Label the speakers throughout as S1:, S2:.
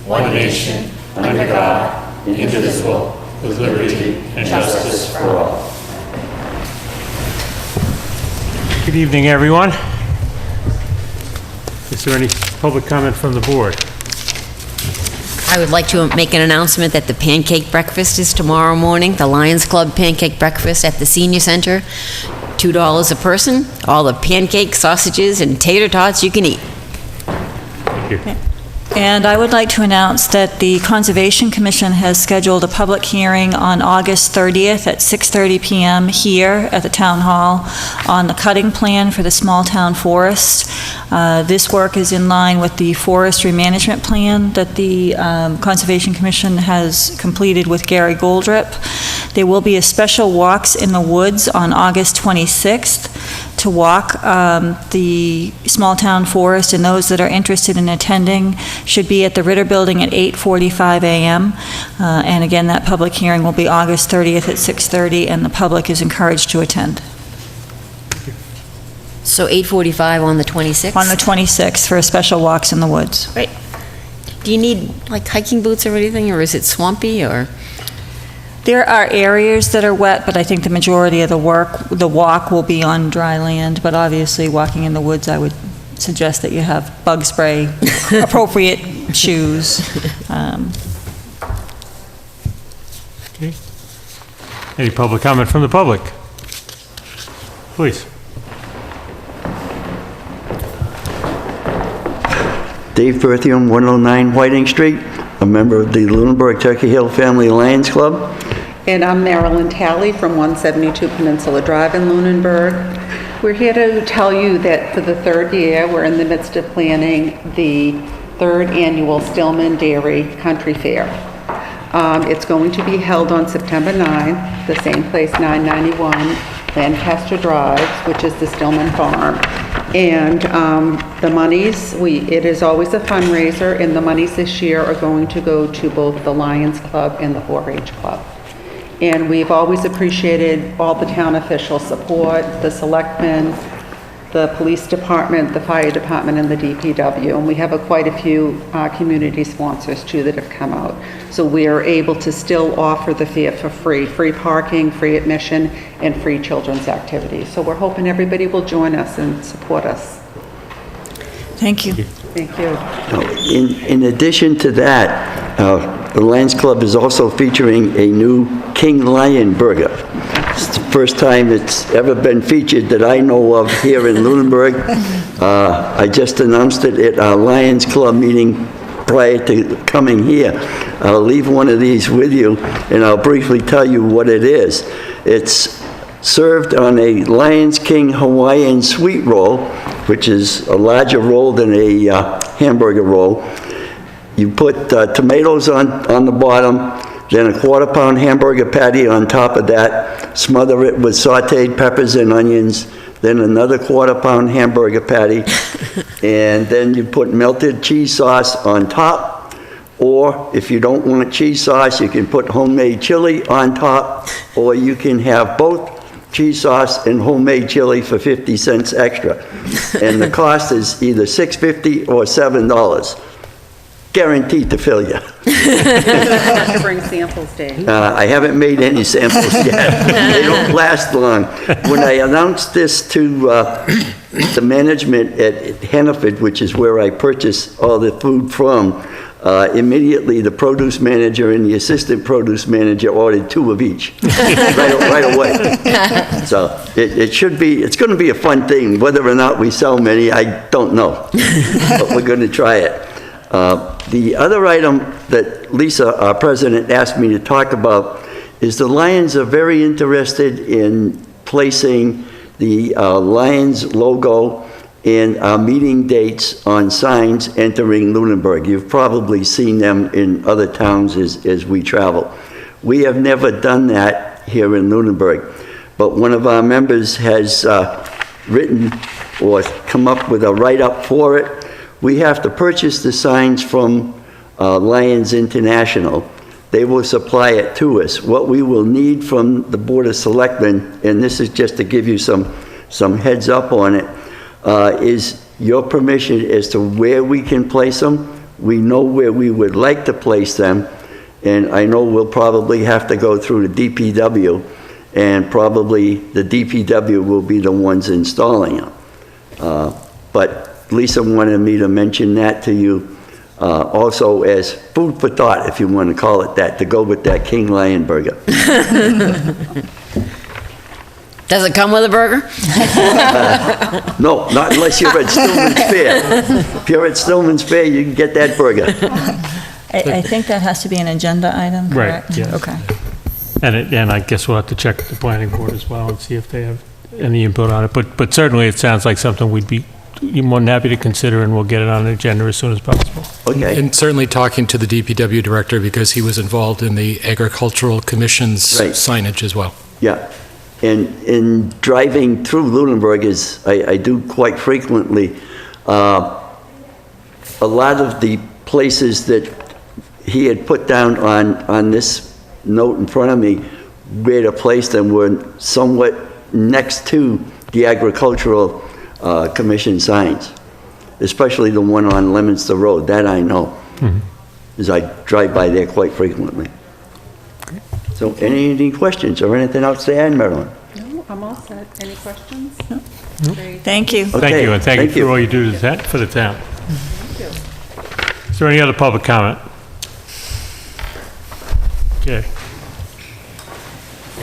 S1: one nation, under God, indivisible, with liberty and justice for all.
S2: Good evening, everyone. Is there any public comment from the board?
S3: I would like to make an announcement that the pancake breakfast is tomorrow morning, the Lions Club pancake breakfast at the Senior Center, $2 a person, all the pancakes, sausages, and tater tots you can eat.
S2: Thank you.
S4: And I would like to announce that the Conservation Commission has scheduled a public hearing on August 30th at 6:30 p.m. here at the Town Hall on the cutting plan for the small town forest. This work is in line with the forestry management plan that the Conservation Commission has completed with Gary Goldrip. There will be a special Walks in the Woods on August 26th to walk the small town forest, and those that are interested in attending should be at the Ritter Building at 8:45 a.m. And again, that public hearing will be August 30th at 6:30, and the public is encouraged to attend.
S3: So 8:45 on the 26th?
S4: On the 26th for a special Walks in the Woods.
S3: Right. Do you need, like, hiking boots or anything, or is it swampy, or?
S4: There are areas that are wet, but I think the majority of the walk will be on dry land, but obviously walking in the woods, I would suggest that you have bug spray, appropriate shoes.
S2: Okay. Any public comment from the public? Please.
S5: Dave Berthium, 109 Whiting Street, a member of the Lunenburg Turkey Hill Family Lions Club.
S6: And I'm Marilyn Talley from 172 Peninsula Drive in Lunenburg. We're here to tell you that for the third year, we're in the midst of planning the third annual Stillman Dairy Country Fair. It's going to be held on September 9th, the same place, 991 Lancaster Drive, which is the Stillman Farm. And the monies, it is always a fundraiser, and the monies this year are going to go to both the Lions Club and the 4-H Club. And we've always appreciated all the town official support, the selectmen, the police department, the fire department, and the DPW. And we have quite a few community sponsors too that have come out. So we are able to still offer the fair for free parking, free admission, and free children's activities. So we're hoping everybody will join us and support us.
S4: Thank you.
S6: Thank you.
S5: In addition to that, the Lions Club is also featuring a new King Lion burger. It's the first time it's ever been featured that I know of here in Lunenburg. I just announced it at our Lions Club meeting prior to coming here. I'll leave one of these with you, and I'll briefly tell you what it is. It's served on a Lions King Hawaiian sweet roll, which is a larger roll than a hamburger roll. You put tomatoes on the bottom, then a quarter-pound hamburger patty on top of that, smother it with sauteed peppers and onions, then another quarter-pound hamburger patty, and then you put melted cheese sauce on top, or if you don't want cheese sauce, you can put homemade chili on top, or you can have both cheese sauce and homemade chili for 50 cents extra. And the cost is either $6.50 or $7. Guaranteed to fill you.
S6: You have to bring samples, Dave.
S5: I haven't made any samples yet. They don't last long. When I announced this to the management at Hannaford, which is where I purchase all the food from, immediately the produce manager and the assistant produce manager ordered 2 of each right away. So it's going to be a fun thing. Whether or not we sell many, I don't know, but we're going to try it. The other item that Lisa, our president, asked me to talk about is the Lions are very interested in placing the Lions logo and our meeting dates on signs entering Lunenburg. You've probably seen them in other towns as we travel. We have never done that here in Lunenburg, but one of our members has written or come up with a write-up for it. We have to purchase the signs from Lions International. They will supply it to us. What we will need from the Board of Selectmen, and this is just to give you some heads up on it, is your permission as to where we can place them, We know where we would like to place them, and I know we'll probably have to go through the DPW, and probably the DPW will be the ones installing them. But Lisa wanted me to mention that to you, also as food for thought, if you want to call it that, to go with that King Lion burger.
S3: Does it come with a burger?
S5: No, not unless you're at Stillman's Fair. If you're at Stillman's Fair, you can get that burger.
S4: I think that has to be an agenda item,
S2: Right,
S4: correct?
S2: yeah.
S4: Okay.
S2: And I guess we'll have to check with the planning board as well and see if they have any input on it. But certainly it sounds like something we'd be more than happy to consider, and we'll get it on the agenda as soon as possible.
S5: Okay.
S1: And certainly talking to the DPW director, because he was involved in the Agricultural Commission's
S5: Right.
S1: signage as well.
S5: Yeah, and in driving through Lunenburg, I do quite frequently, a lot of the places that he had put down on this note in front of me, where to place them, were somewhat next to the Agricultural Commission signs, especially the one on Leominster Road, that I know, as I drive by there quite frequently. So any questions or anything else to add, Marilyn?
S6: No, I'm all set. Any questions? Great.
S4: Thank you.
S2: Thank
S5: Okay,
S2: you, and thank you
S5: thank you.
S2: for all you do for the town. Is there any other public comment? Okay.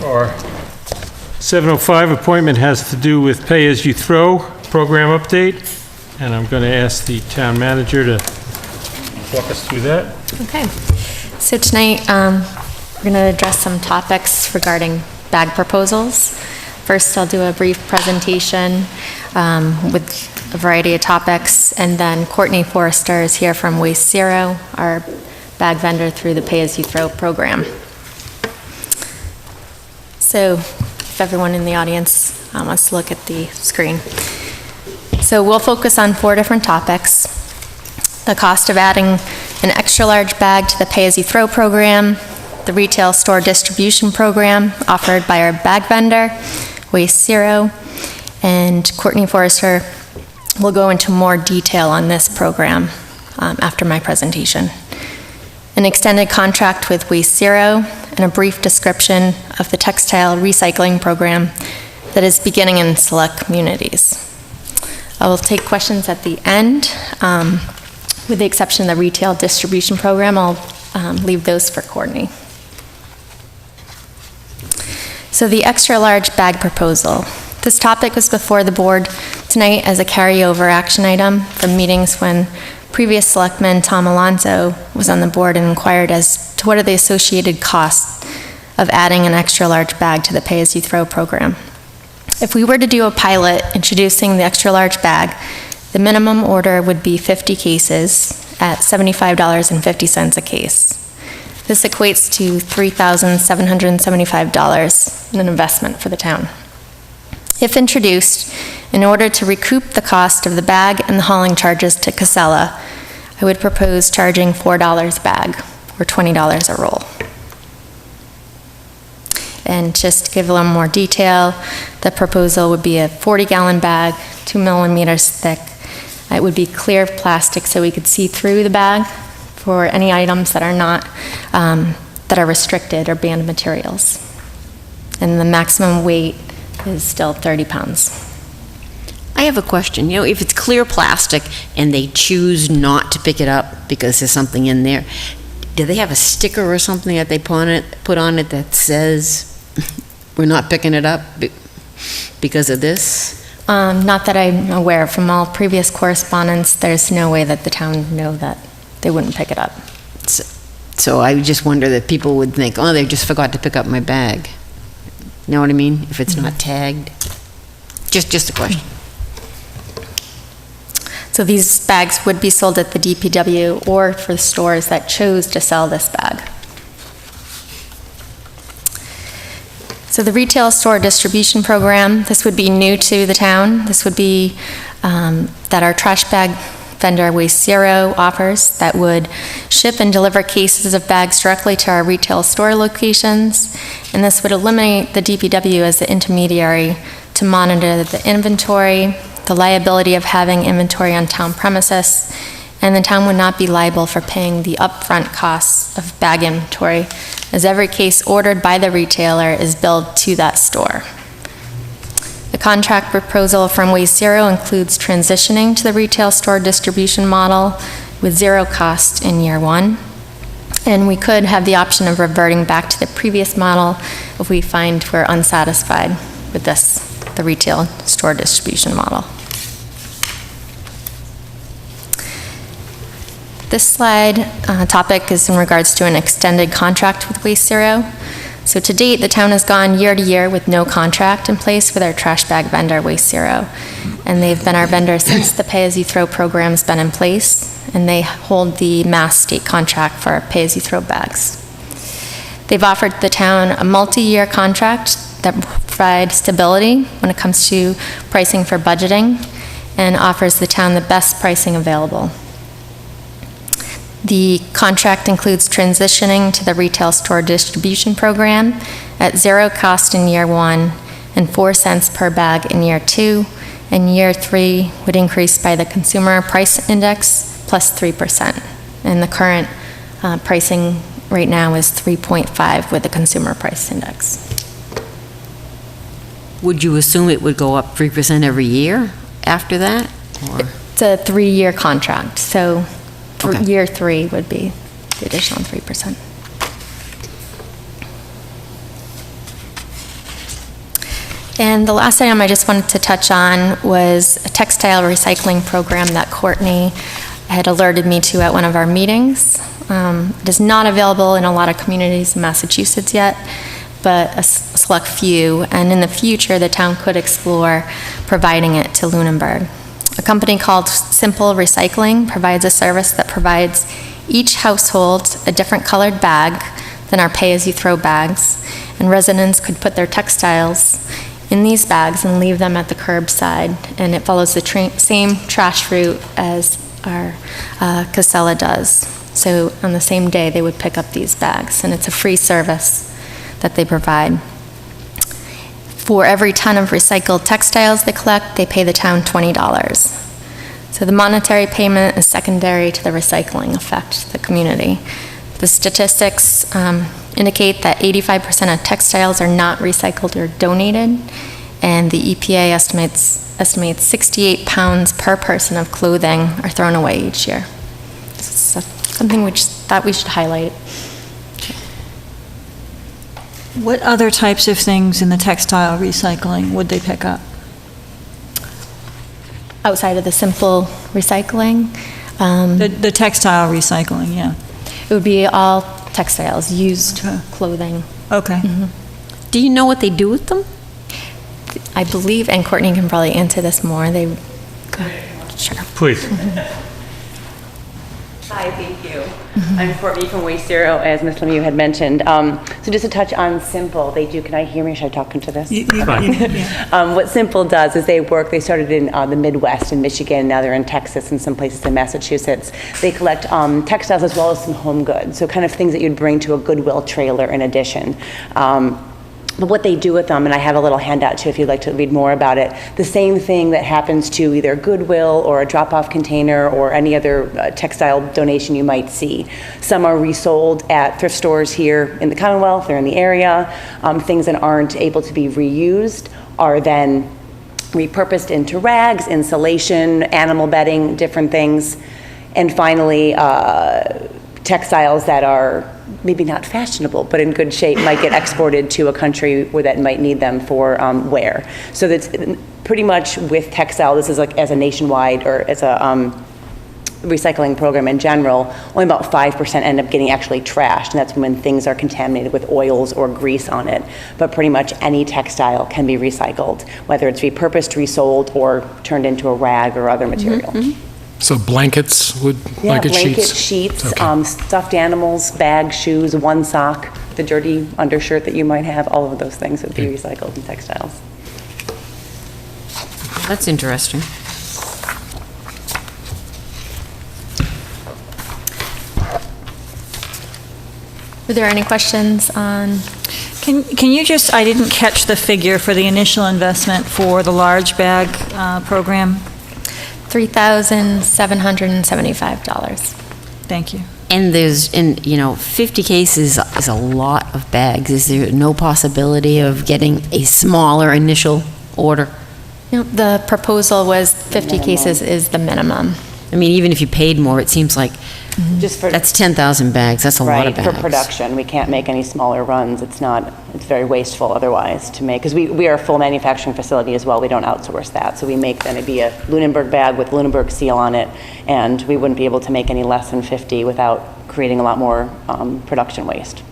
S2: Our 7:05 appointment has to do with pay-as-you-throw program update, and I'm going to ask the town manager to walk us through that.
S7: Okay. So tonight, we're going to address some topics regarding bag proposals. First, I'll do a brief presentation with a variety of topics, and then Courtney Forrester is here from WasteZero, our bag vendor through the Pay-As-You-Throw program. So if everyone in the audience wants to look at the screen. So we'll focus on 4 different topics: the cost of adding an extra-large bag to the Pay-As-You-Throw program, the retail store distribution program offered by our bag vendor, WasteZero, and Courtney Forrester will go into more detail on this program after my presentation. An extended contract with WasteZero, and a brief description of the Textile Recycling program that is beginning in select communities. I will take questions at the end. With the exception of the retail distribution program, I'll leave those for Courtney. So the extra-large bag proposal. This topic was before the board tonight as a carryover action item from meetings when previous selectman Tom Alonso was on the board and inquired as to what are the associated costs of adding an extra-large bag to the Pay-As-You-Throw program. If we were to do a pilot introducing the extra-large bag, the minimum order would be 50 cases at $75.50 a case. This equates to $3,775 in an investment for the town. If introduced, in order to recoup the cost of the bag and the hauling charges to Casella, I would propose charging $4 a bag, or $20 a roll. And just to give a little more detail, the proposal would be a 40-gallon bag, 2 millimeters thick. It would be clear plastic so we could see through the bag for any items that are not, that are restricted or banned materials. And the maximum weight is still 30 pounds.
S3: I have a question. You know, if it's clear plastic and they choose not to pick it up because there's something in there, do they have a sticker or something that they put on it that says, we're not picking it up because of this?
S7: Not that I'm aware. From all previous correspondence, there's no way that the town know that they wouldn't pick it up.
S3: So I just wonder that people would think, oh, they just forgot to pick up my bag. You know what I mean? If it's not tagged. Just a question.
S7: So these bags would be sold at the DPW or for stores that chose to sell this bag. So the retail store distribution program, this would be new to the town. This would be that our trash bag vendor WasteZero offers that would ship and deliver cases of bags directly to our retail store locations. And this would eliminate the DPW as the intermediary to monitor the inventory, the liability of having inventory on town premises, and the town would not be liable for paying the upfront costs of bag inventory, as every case ordered by the retailer is billed to that store. The contract proposal from WasteZero includes transitioning to the retail store distribution model with zero cost in year one. And we could have the option of reverting back to the previous model if we find we're unsatisfied with the retail store distribution model. This slide topic is in regards to an extended contract with WasteZero. So to date, the town has gone year to year with no contract in place with our trash bag vendor, WasteZero. And they've been our vendor since the pay-as-you-throw program's been in place, and they hold the Mass state contract for our pay-as-you-throw bags. They've offered the town a multi-year contract that provides stability when it comes to pricing for budgeting and offers the town the best pricing available. The contract includes transitioning to the retail store distribution program at zero cost in year one and 4 cents per bag in year two, and year three would increase by the consumer price index plus 3%. And the current pricing right now is 3.5 with the consumer price index.
S3: Would you assume it would go up 3% every year after that? Or?
S7: It's a 3-year contract, so
S3: Okay.
S7: year three would be the additional 3%. And the last item I just wanted to touch on was a textile recycling program that Courtney had alerted me to at one of our meetings. It is not available in a lot of communities in Massachusetts yet, but a select few, and in the future, the town could explore providing it to Lunenburg. A company called Simple Recycling provides a service that provides each household a different colored bag than our pay-as-you-throw bags, and residents could put their textiles in these bags and leave them at the curbside, and it follows the same trash route as our Casella does. So on the same day, they would pick up these bags, and it's a free service that they provide. For every ton of recycled textiles they collect, they pay the town $20. So the monetary payment is secondary to the recycling effect to the community. The statistics indicate that 85% of textiles are not recycled or donated, and the EPA estimates 68 pounds per person of clothing are thrown away each year. So something we thought we should highlight.
S4: What other types of things in the textile recycling would they pick up?
S7: Outside of the simple recycling,
S4: The textile recycling, yeah.
S7: it would be all textiles, used
S4: Okay.
S7: clothing.
S4: Okay.
S3: Do you know what they do with them?
S7: I believe, and Courtney can probably answer this more, sure.
S2: Please.
S8: Hi, thank you. I'm Courtney from WasteZero, as Ms. Lemieux had mentioned. So just to touch on Simple, they do, can I hear me? Should I talk into this? What Simple does is they started in the Midwest in Michigan, now they're in Texas and some places in Massachusetts. They collect textiles as well as some home goods, so kind of things that you'd bring to a Goodwill trailer in addition. But what they do with them, and I have a little handout too if you'd like to read more about it, the same thing that happens to either Goodwill or a drop-off container or any other textile donation you might see. Some are resold at thrift stores here in the Commonwealth or in the area. Things that aren't able to be reused are then repurposed into rags, insulation, animal bedding, different things. And finally, textiles that are maybe not fashionable, but in good shape, might get exported to a country where that might need them for wear. So that's pretty much with textile, this is like as a nationwide or as a recycling program in general, only about 5% end up getting actually trashed, and that's when things are contaminated with oils or grease on it. But pretty much any textile can be recycled, whether it's repurposed, resold, or turned into a rag or other material.
S1: So blankets would,
S8: Yeah,
S1: blanket
S8: blankets,
S1: sheets?
S8: sheets,
S1: Okay.
S8: stuffed animals, bags, shoes, one sock, the dirty undershirt that you might have, all of those things would be recycled in textiles.
S3: That's interesting.
S7: Were there any questions on?
S4: Can you just, I didn't catch the figure for the initial investment for the large bag program.
S7: $3,775.
S4: Thank you.
S3: And 50 cases is a lot of bags. Is there no possibility of getting a smaller initial order?
S7: The proposal was 50 cases is the minimum.
S3: I mean, even if you paid more, it seems like
S8: Just for,
S3: that's 10,000 bags. That's a lot of
S8: right,
S3: bags.
S8: for production. We can't make any smaller runs. It's very wasteful otherwise to make, because we are a full manufacturing facility as well. We don't outsource that. So we make then it'd be a Lunenburg bag with Lunenburg seal on it, and we wouldn't be able to make any less than 50 without creating a lot more production waste.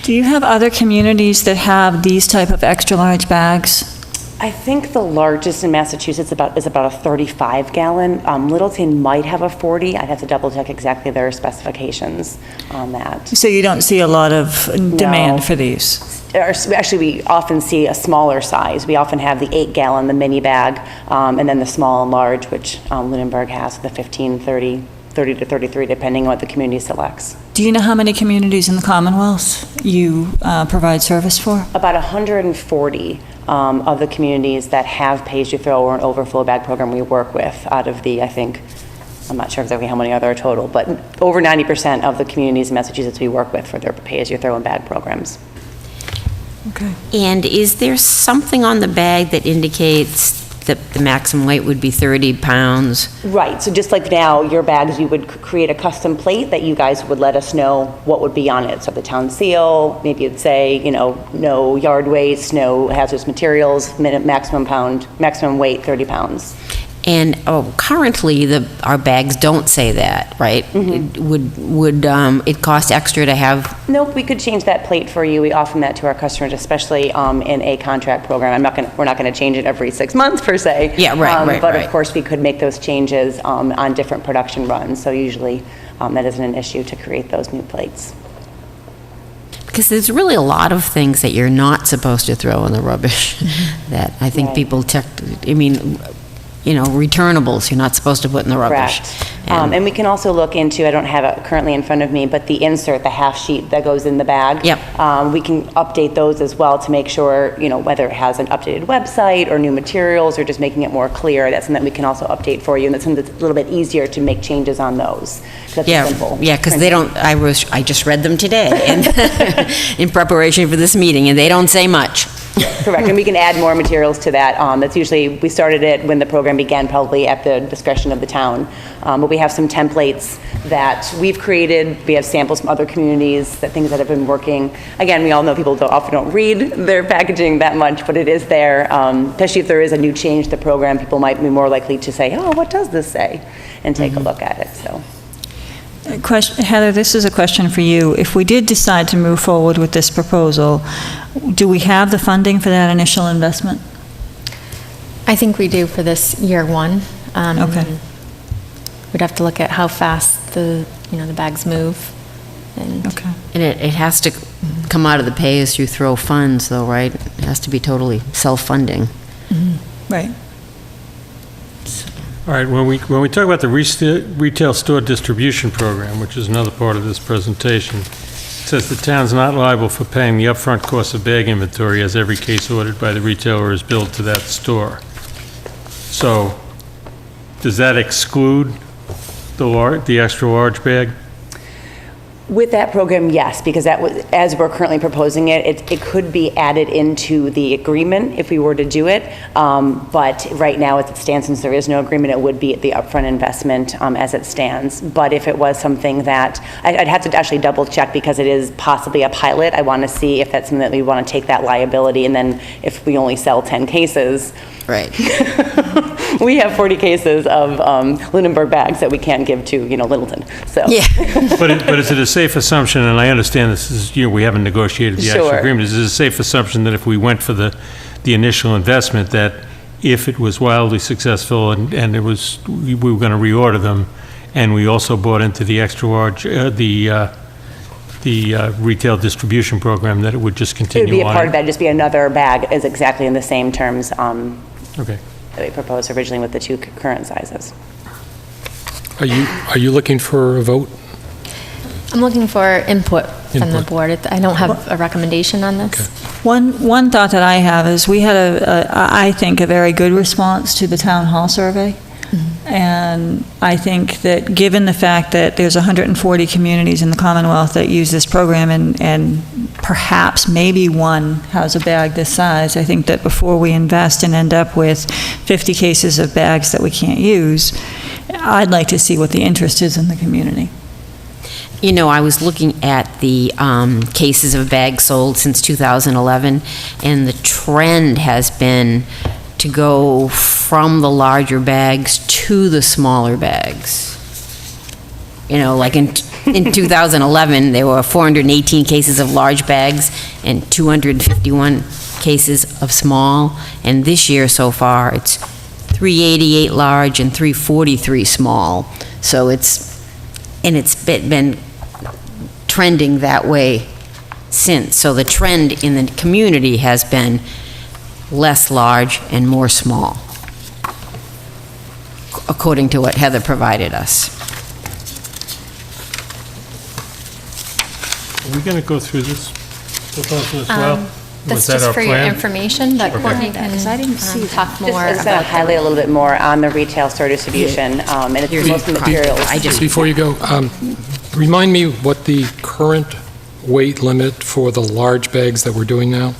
S4: Do you have other communities that have these type of extra large bags?
S8: I think the largest in Massachusetts is about a 35-gallon. Littleton might have a 40. I'd have to double check exactly their specifications on that.
S4: So you don't see a lot of demand
S8: No.
S4: for these?
S8: Actually, we often see a smaller size. We often have the 8-gallon, the mini bag, and then the small and large, which Lunenburg has, the 15, 30 to 33, depending on what the community selects.
S4: Do you know how many communities in the Commonwealth you provide service for?
S8: About 140 of the communities that have pay-as-you-throw or an overflow bag program we work with out of the, I think, I'm not sure exactly how many other total, but over 90% of the communities in Massachusetts we work with for their pay-as-you-throw and bag programs.
S4: Okay.
S3: And is there something on the bag that indicates that the maximum weight would be 30 pounds?
S8: Right, so just like now, your bags, you would create a custom plate that you guys would let us know what would be on it. So the town seal, maybe it'd say, no yard waste, no hazardous materials, maximum weight, 30 pounds.
S3: And currently, our bags don't say that, right? Would it cost extra to have?
S8: Nope, we could change that plate for you. We offer that to our customers, especially in a contract program. We're not going to change it every 6 months per se.
S3: Yeah, right.
S8: But of course, we could make those changes on different production runs. So usually, that isn't an issue to create those new plates.
S3: Because there's really a lot of things that you're not supposed to throw in the rubbish that I think
S8: Right.
S3: people returnables you're not supposed to put in the rubbish.
S8: Correct. And we can also look into, I don't have it currently in front of me, but the insert, the half sheet that goes in the bag.
S3: Yep.
S8: We can update those as well to make sure, whether it has an updated website or new materials or just making it more clear. That's something that we can also update for you, and that's something that's a little bit easier to make changes on those. That's simple.
S3: Yeah, because they don't, I just read them today in preparation for this meeting, and they don't say much.
S8: Correct, and we can add more materials to that. That's usually, we started it when the program began, probably at the discretion of the town. But we have some templates that we've created. We have samples from other communities, things that have been working. Again, we all know people often don't read their packaging that much, but it is there. Especially if there is a new change to the program, people might be more likely to say, oh, what does this say? And take a look at it, so.
S4: Heather, this is a question for you. If we did decide to move forward with this proposal, do we have the funding for that initial investment?
S7: I think we do for this year one.
S4: Okay.
S7: We'd have to look at how fast the bags move.
S4: Okay.
S3: And it has to come out of the pay-as-you-throw funds, though, right? It has to be totally self-funding.
S4: Right.
S2: All right, when we talk about the retail store distribution program, which is another part of this presentation, it says the town's not liable for paying the upfront cost of bag inventory as every case ordered by the retailer is billed to that store. So, does that exclude the extra large bag?
S8: With that program, yes, because as we're currently proposing it could be added into the agreement if we were to do it. But right now, as it stands, since there is no agreement, it would be the upfront investment as it stands. But if it was something that, I'd have to actually double check because it is possibly a pilot. I want to see if that's something that we want to take that liability, and then if we only sell 10 cases,
S3: Right.
S8: we have 40 cases of Lunenburg bags that we can't give to, Littleton. So.
S3: Yeah.
S2: But is it a safe assumption, and I understand this is, we haven't negotiated the actual
S8: Sure.
S2: agreement, is it a safe assumption that if we went for the initial investment, that if it was wildly successful and we were going to reorder them, and we also bought into the extra large, the retail distribution program, that it would just continue
S8: It would be a
S2: on?
S8: part of that, just be another bag is exactly in the same terms
S2: Okay.
S8: that we proposed originally with the two current sizes.
S1: Are you looking for a vote?
S7: I'm looking for input from the
S1: Input.
S7: board. I don't have a recommendation on this.
S4: One thought that I have is we had I think, a very good response to the town hall survey. And I think that given the fact that there's 140 communities in the Commonwealth that use this program, and perhaps maybe one has a bag this size, I think that before we invest and end up with 50 cases of bags that we can't use, I'd like to see what the interest is in the community.
S3: You know, I was looking at the cases of bags sold since 2011, and the trend has been to go from the larger bags to the smaller bags. You know, like in 2011, there were 418 cases of large bags and 251 cases of small, and this year so far, it's 388 large and 343 small. So it's been trending that way since. So the trend in the community has been less large and more small, according to what Heather provided us.
S2: Are we going to go through this proposal as well?
S7: That's
S2: Was that
S7: just
S2: our
S7: for your
S2: plan?
S7: information, but
S2: Okay.
S7: Courtney can talk more
S8: I'm just going to
S7: about
S8: highlight a little bit more on the retail store distribution, and it's most of the materials.
S3: I
S9: Before you go, remind me what the current weight limit for the large bags that we're doing now?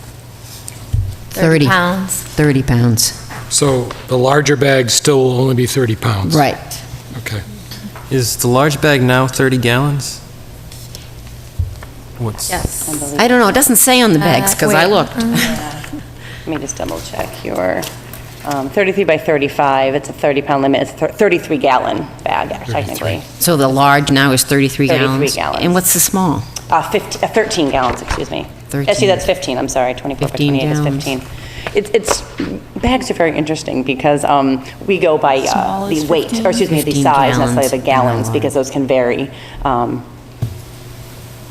S3: 30
S7: pounds.
S3: 30 pounds.
S9: So the larger bags still will only be 30 pounds?
S3: Right.
S9: Okay.
S10: Is the large bag now 30 gallons? What's...
S7: Yes.
S3: I don't know, it doesn't say on the bags, because I
S7: wait.
S3: looked.
S8: Let me just double check your 33 by 35, it's a 30-pound limit, it's a 33-gallon bag, technically.
S3: So the large now is 33 gallons?
S8: 33 gallons.
S3: And what's the small?
S8: 13 gallons, excuse me.
S3: 13.
S8: Actually, that's 15, I'm sorry, 24 by
S3: 15
S8: 28 is
S3: gallons.
S8: 15. It's, bags are very interesting because we go by
S4: Small is
S8: the weight,
S4: 15?
S8: or excuse me, the
S3: 15
S8: size, not necessarily the
S3: gallons.
S8: gallons, because those can vary.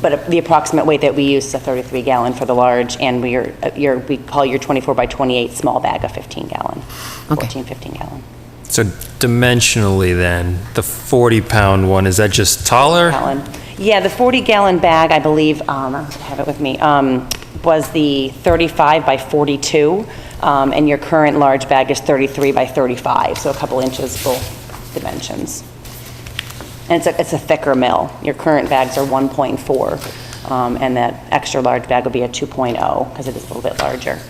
S8: But the approximate weight that we use is a 33-gallon for the large, and we call your 24 by 28 small bag a 15-gallon,
S3: Okay.
S8: 14, 15-gallon.
S10: So dimensionally then, the 40-pound one, is that just taller?
S8: Gallon. Yeah, the 40-gallon bag, I believe, I have it with me, was the 35 by 42, and your current large bag is 33 by 35, so a couple inches both dimensions. And it's a thicker mill. Your current bags are 1.4, and that extra large bag will be a 2.0, because it is a little bit larger.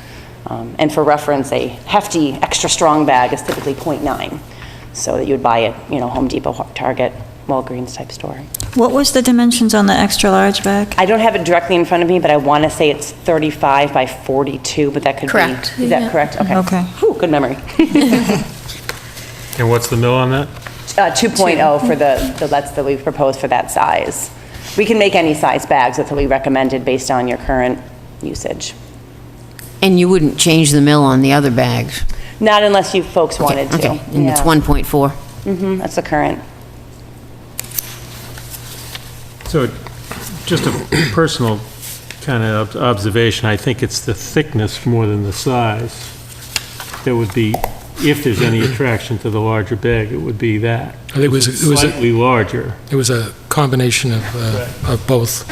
S8: And for reference, a hefty, extra strong bag is typically 0.9, so that you would buy it, Home Depot, Target, Walgreens type store.
S4: What was the dimensions on the extra large bag?
S8: I don't have it directly in front of me, but I want to say it's 35 by 42, but that could
S7: Correct.
S8: be... Is that correct? Okay.
S4: Okay.
S8: Whew, good memory.
S2: And what's the mill on that?
S8: 2.0 for that's that we've proposed for that size. We can make any size bags, that's what we recommended based on your current usage.
S3: And you wouldn't change the mill on the other bags?
S8: Not unless you folks wanted to.
S3: Okay, and it's
S8: Yeah.
S3: 1.4?
S8: That's the current.
S2: So, just a personal kind of observation, I think it's the thickness more than the size that would be, if there's any attraction to the larger bag, it would be that.
S9: It was
S2: Slightly larger.
S9: a combination of both.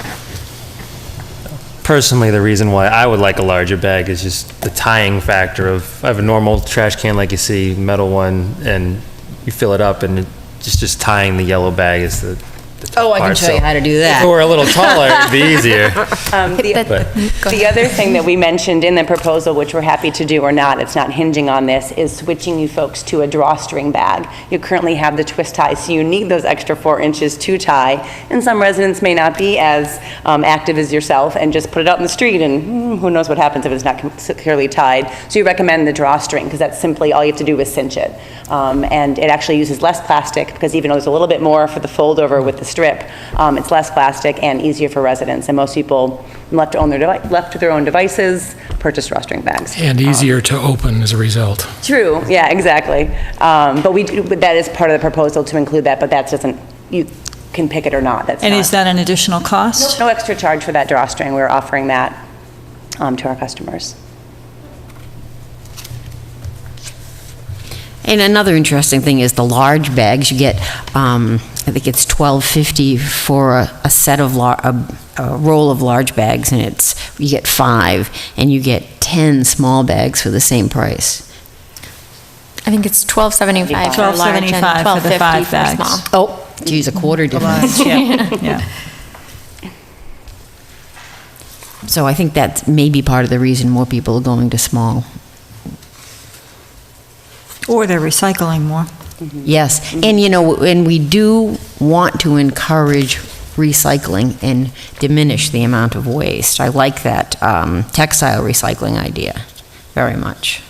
S10: Personally, the reason why I would like a larger bag is just the tying factor of, I have a normal trash can like you see, metal one, and you fill it up, and just tying the yellow bag is the tough
S3: Oh, I can
S10: part.
S3: show you
S10: So
S3: how to do
S10: If
S3: that.
S10: it were a little taller, it'd be easier.
S8: The other thing that we mentioned in the proposal, which we're happy to do or not, it's not hinging on this, is switching you folks to a drawstring bag. You currently have the twist tie, so you need those extra 4 inches to tie, and some residents may not be as active as yourself and just put it out in the street, and who knows what happens if it's not securely tied. So you recommend the drawstring, because that's simply all you have to do is cinch it. And it actually uses less plastic, because even though there's a little bit more for the fold over with the strip, it's less plastic and easier for residents. And most people, left to their own devices, purchase drawstring bags.
S9: And easier to open as a result.
S8: True, yeah, exactly. But that is part of the proposal to include that, but that doesn't, you can pick it or not. That's
S4: And
S8: not-
S4: is that an additional cost?
S8: No extra charge for that drawstring. We're offering that to our customers.
S3: And another interesting thing is the large bags, you get, I think it's $12.50 for a set of, a roll of large bags, and you get 5, and you get 10 small bags for the same price.
S7: I think it's $12.75 for large and
S4: $12.75 for the 5
S7: $12.50
S4: bags.
S7: for small.
S3: Oh, geez, a quarter difference.
S4: Yeah.
S3: So I think that's maybe part of the reason more people are going to small.
S4: Or they're recycling more.
S3: Yes, and and we do want to encourage recycling and diminish the amount of waste. I like that textile recycling idea very much.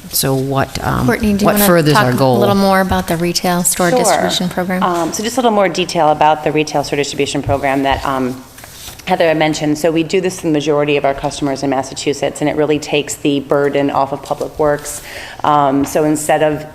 S3: So what
S7: Courtney, do you
S3: what
S7: want to
S3: furthers
S7: talk
S3: our goal?
S7: a little more about the retail store
S8: Sure.
S7: distribution program?
S8: So just a little more detail about the retail store distribution program that Heather had mentioned. So we do this to the majority of our customers in Massachusetts, and it really takes the burden off of Public Works. So instead of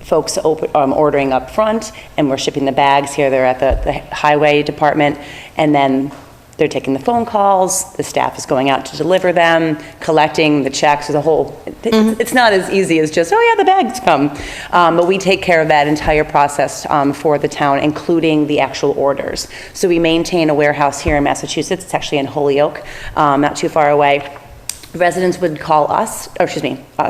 S8: folks ordering up front and we're shipping the bags here, they're at the highway department, and then they're taking the phone calls, the staff is going out to deliver them, collecting the checks, the whole, it's not as easy as just, oh yeah, the bags come. But we take care of that entire process for the town, including the actual orders. So we maintain a warehouse here in Massachusetts. It's actually in Holyoke, not too far away. Residents would call us,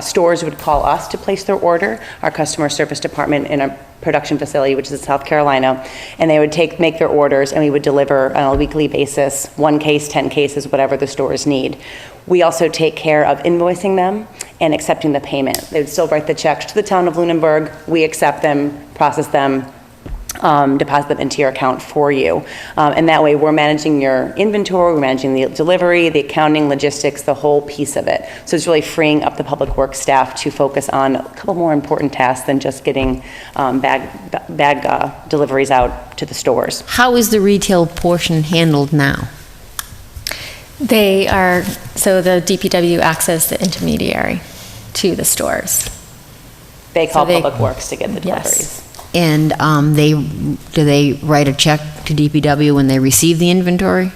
S8: stores would call us to place their order, our customer service department in a production facility, which is in South Carolina, and they would make their orders, and we would deliver on a weekly basis, 1 case, 10 cases, whatever the stores need. We also take care of invoicing them and accepting the payment. They would still write the checks to the town of Lunenburg. We accept them, process them, deposit them into your account for you. And that way we're managing your inventory, we're managing the delivery, the accounting, logistics, the whole piece of it. So it's really freeing up the public works staff to focus on a couple more important tasks than just getting bag deliveries out to the stores.
S3: How is the retail portion handled now?
S7: So the DPW acts as the intermediary to the stores.
S8: They call
S7: So
S8: Public Works to get the deliveries.
S7: Yes.
S3: And do they write a check to DPW when they receive the inventory?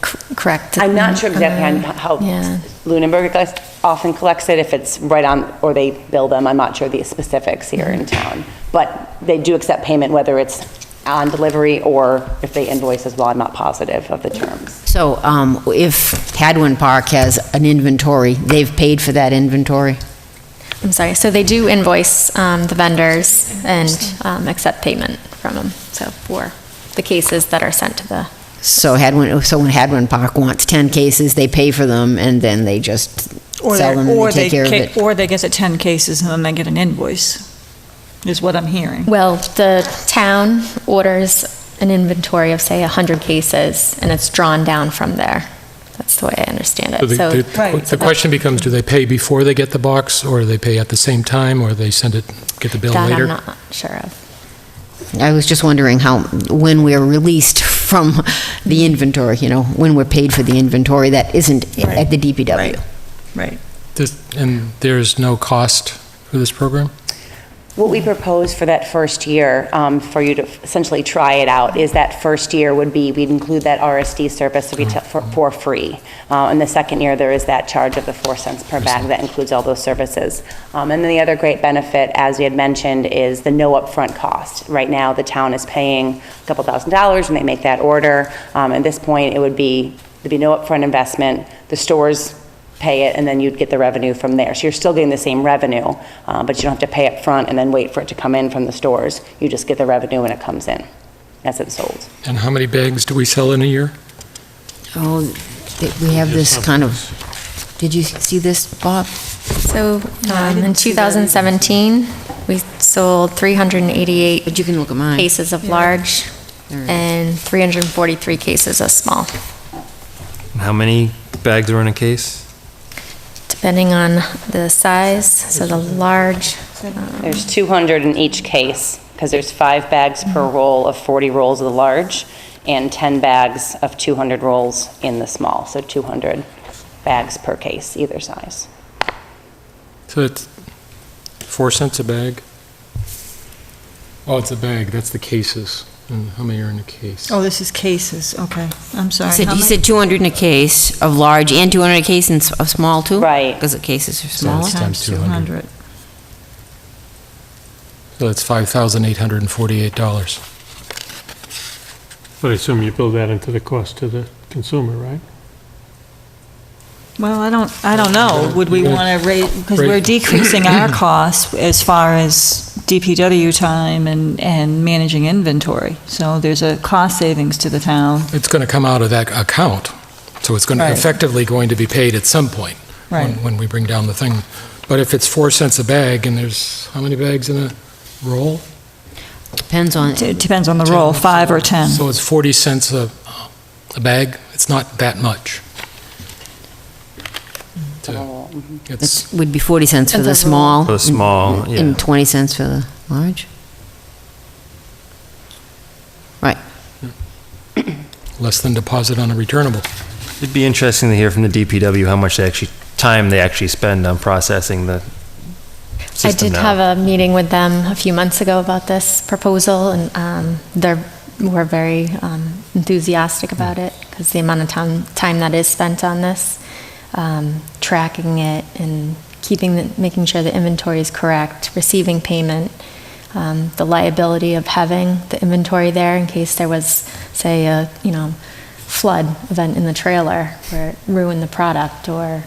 S7: Correct.
S8: I'm not sure exactly on how
S7: Yeah.
S8: Lunenburg often collects it, if it's right on, or they bill them. I'm not sure the specifics here in town. But they do accept payment, whether it's on delivery or if they invoice as well. I'm not positive of the terms.
S3: So if Hadwin Park has an inventory, they've paid for that inventory?
S7: I'm sorry, so they do invoice the vendors and accept payment from them, so for the cases that are sent to the...
S3: So when Hadwin Park wants 10 cases, they pay for them, and then they just sell them and they take care of it?
S4: Or they get the 10 cases and then they get an invoice, is what I'm hearing.
S7: Well, the town orders an inventory of, say, 100 cases, and it's drawn down from there. That's the way I understand it.
S9: So the question becomes, do they pay before they get the box, or do they pay at the same time, or they get the bill
S7: that
S9: later?
S7: I'm not sure of.
S3: I was just wondering when we're released from the inventory, when we're paid for the inventory that isn't at the DPW.
S4: Right.
S9: And there's no cost for this program?
S8: What we propose for that first year, for you to essentially try it out, is that first year we'd include that RSD service for free. And the second year, there is that charge of the 4 cents per bag that includes all those services. And then the other great benefit, as we had mentioned, is the no upfront cost. Right now, the town is paying a couple $1,000s when they make that order. At this point, there'd be no upfront investment. The stores pay it, and then you'd get the revenue from there. So you're still getting the same revenue, but you don't have to pay up front and then wait for it to come in from the stores. You just get the revenue when it comes in, as it's sold.
S9: And how many bags do we sell in a year?
S3: Oh, we have this kind of, did you see this, Bob?
S7: So in 2017, we sold 388
S3: But you can look at mine.
S7: cases of large and 343 cases of small.
S10: How many bags are in a case?
S7: Depending on the size, so the large,
S8: There's 200 in each case, because there's 5 bags per roll of 40 rolls of the large, and 10 bags of 200 rolls in the small, so 200 bags per case, either size.
S9: So it's 4 cents a bag? Oh, it's a bag, that's the cases. And how many are in a case?
S4: Oh, this is cases, okay. I'm sorry.
S3: You said 200 in a case of large and 200 in a case of small, too?
S8: Right.
S3: Because the cases are
S9: So
S3: smaller?
S9: it's times 200.
S4: 200.
S9: So that's $5,848.
S2: But I assume you build that into the cost to the consumer, right?
S4: Well, I don't know. Would we want to rate, because we're decreasing our costs as far as DPW time and managing inventory. So there's a cost savings to the town.
S9: It's going to come out of that account, so it's going to
S4: Right.
S9: effectively going to be paid at some point
S4: Right.
S9: when we bring down the thing. But if it's 4 cents a bag, and there's, how many bags in a roll?
S3: Depends on,
S4: It depends on the roll, 5 or 10.
S9: So it's 40 cents a bag? It's not that much. It's,
S3: it would be 40 cents for
S4: As
S3: the
S4: a
S3: small.
S10: For the small, yeah.
S3: And 20 cents for the large? Right.
S9: less than deposit on a returnable.
S10: It'd be interesting to hear from the DPW how much time they actually spend on processing the
S7: I
S10: system
S7: did
S10: now.
S7: have a meeting with them a few months ago about this proposal, and we're very enthusiastic about it, because the amount of time that is spent on this, tracking it and making sure the inventory is correct, receiving payment, the liability of having the inventory there in case there was, say, a flood event in the trailer where it ruined the product, or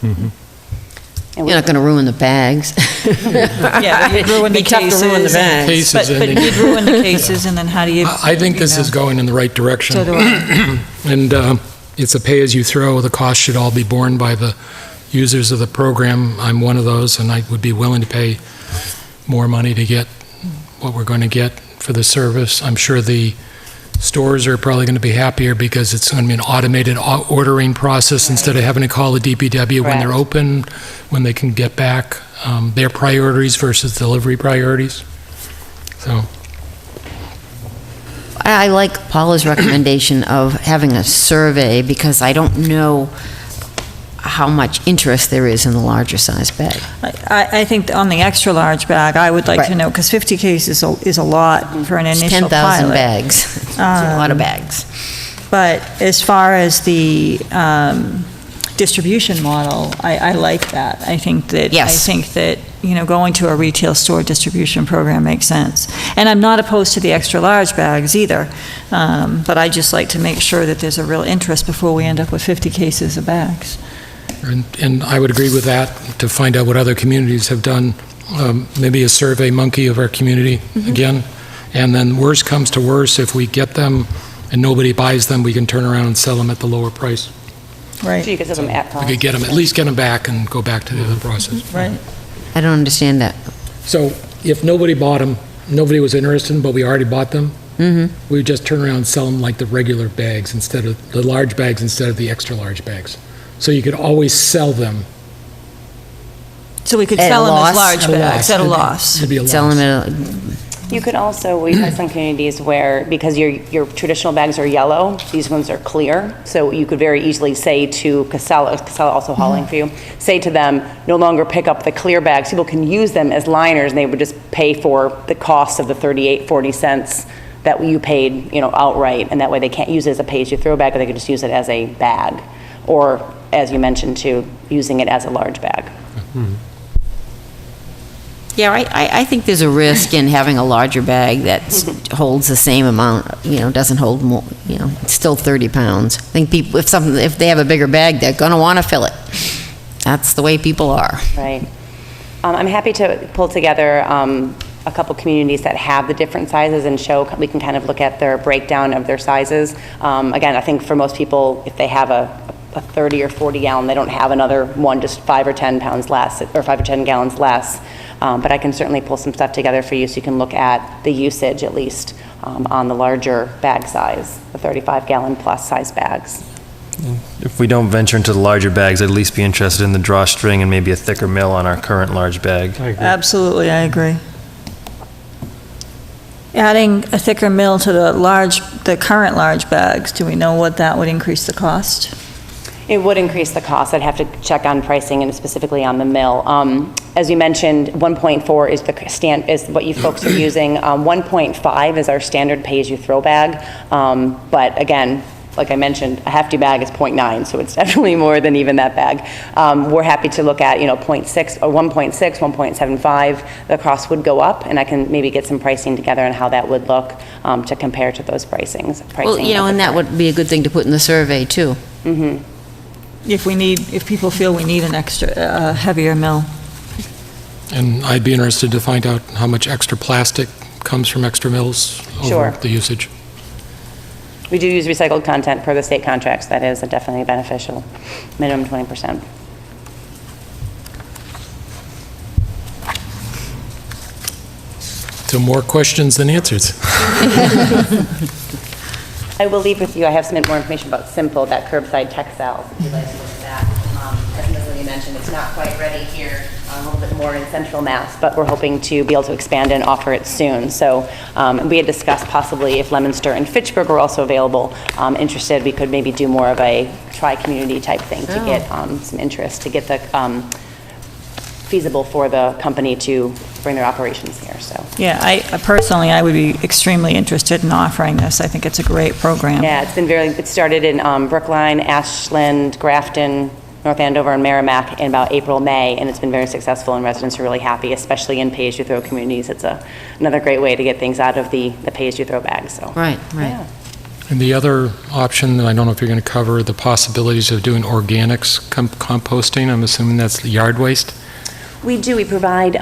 S3: You're not going to ruin the bags.
S4: Yeah, you'd ruin the
S3: Be tough to ruin the
S4: cases.
S3: bags.
S9: Cases
S4: But
S9: and-
S4: you'd ruin the cases, and then how do you?
S9: I think this is going in the right direction.
S4: So do I.
S9: And it's a pay-as-you-throw. The cost should all be borne by the users of the program. I'm one of those, and I would be willing to pay more money to get what we're going to get for the service. I'm sure the stores are probably going to be happier because it's going to be an automated ordering process instead of having to call the DPW when they're
S8: Correct.
S9: open, when they can get back their priorities versus delivery priorities. So,
S3: I like Paula's recommendation of having a survey, because I don't know how much interest there is in the larger size bag.
S4: I think on the extra large bag, I would like to
S3: Right.
S4: know, because 50 cases is a lot for an
S3: It's
S4: initial
S3: 10,000
S4: pilot.
S3: bags. It's a lot of bags.
S4: But as far as the distribution model, I like that. I think that,
S3: Yes.
S4: going to a retail store distribution program makes sense. And I'm not opposed to the extra large bags either, but I just like to make sure that there's a real interest before we end up with 50 cases of bags.
S9: and I would agree with that, to find out what other communities have done, maybe a survey monkey of our community again. And then worst comes to worst, if we get them and nobody buys them, we can turn around and sell them at the lower price.
S4: Right,
S8: So you could sell them at
S9: We
S8: cost.
S9: could get them, at least get them back and go back to the other process.
S4: right.
S3: I don't understand that.
S9: So if nobody bought them, nobody was interested, in them, but we already bought them, we would just turn around and sell them like the regular bags instead of, the large bags instead of the extra large bags. So you could always sell them
S4: So we could
S3: At a
S4: sell them
S3: loss?
S4: as large
S9: at a
S4: bags
S9: loss.
S4: at a loss.
S9: It'd be a
S3: Sell
S9: loss.
S3: them
S8: You could also, we've had some communities where, because your traditional bags are yellow, these ones are clear, so you could very easily say to Casella also hauling for you, say to them, no longer pick up the clear bags, people can use them as liners, and they would just pay for the cost of the 40 cents that you paid, outright, and that way they can't use it as a pay-as-you-throw bag, or they could just use it as a bag, or, as you mentioned too, using it as a large bag.
S3: Yeah, I think there's a risk in having a larger bag that holds the same amount, doesn't hold more, it's still 30 pounds. I think people, if they have a bigger bag, they're going to want to fill it. That's the way people are.
S8: Right. I'm happy to pull together a couple communities that have the different sizes and we can kind of look at their breakdown of their sizes. Again, I think for most people, if they have a 30 or 40 gallon, they don't have another one just 5 or 10 pounds less, or 5 or 10 gallons less. But I can certainly pull some stuff together for you so you can look at the usage at least on the larger bag size, the 35 gallon plus size bags.
S10: If we don't venture into the larger bags, I'd at least be interested in the drawstring and maybe a thicker mill on our current large bag.
S4: Absolutely, I agree. Adding a thicker mill to the current large bags, do we know what that would increase the cost?
S8: It would increase the cost. I'd have to check on pricing and specifically on the mill. As you mentioned, 1.4 is what you folks are using. 1.5 is our standard pay-as-you-throw bag. But again, like I mentioned, a hefty bag is 0.9, so it's definitely more than even that bag. We're happy to look at 0.6 or 1.6, 1.75. The cost would go up, and I can maybe get some pricing together on how that would look to compare to those pricings.
S3: Well, and that would be a good thing to put in the survey, too.
S4: if people feel we need an extra, heavier mill.
S9: And I'd be interested to find out how much extra plastic comes from extra mills
S8: Sure.
S9: over the usage.
S8: We do use recycled content per the state contracts. That is definitely beneficial, minimum 20%.
S9: So more questions than answers.
S8: I will leave with you, I have some more information about Simple, that curbside textiles, if you'd like to look at that. As Ms. Lee mentioned, it's not quite ready here, a little bit more in central Mass, but we're hoping to be able to expand and offer it soon. So we had discussed possibly if Leominster and Fitchburg were also available, interested, we could maybe do more of a tri-community type thing to get some interest, to get the feasible for the company to bring their operations here, so.
S4: Yeah, I would be extremely interested in offering this. I think it's a great program.
S8: Yeah, it started in Brookline, Ashland, Grafton, North Andover, and Merrimack in about April, May, and it's been very successful, and residents are really happy, especially in pay-as-you-throw communities. It's another great way to get things out of the pay-as-you-throw bag, so.
S3: Right.
S8: Yeah.
S9: And the other option, I don't know if you're going to cover the possibilities of doing organics composting. I'm assuming that's the yard waste.
S8: We do. We provide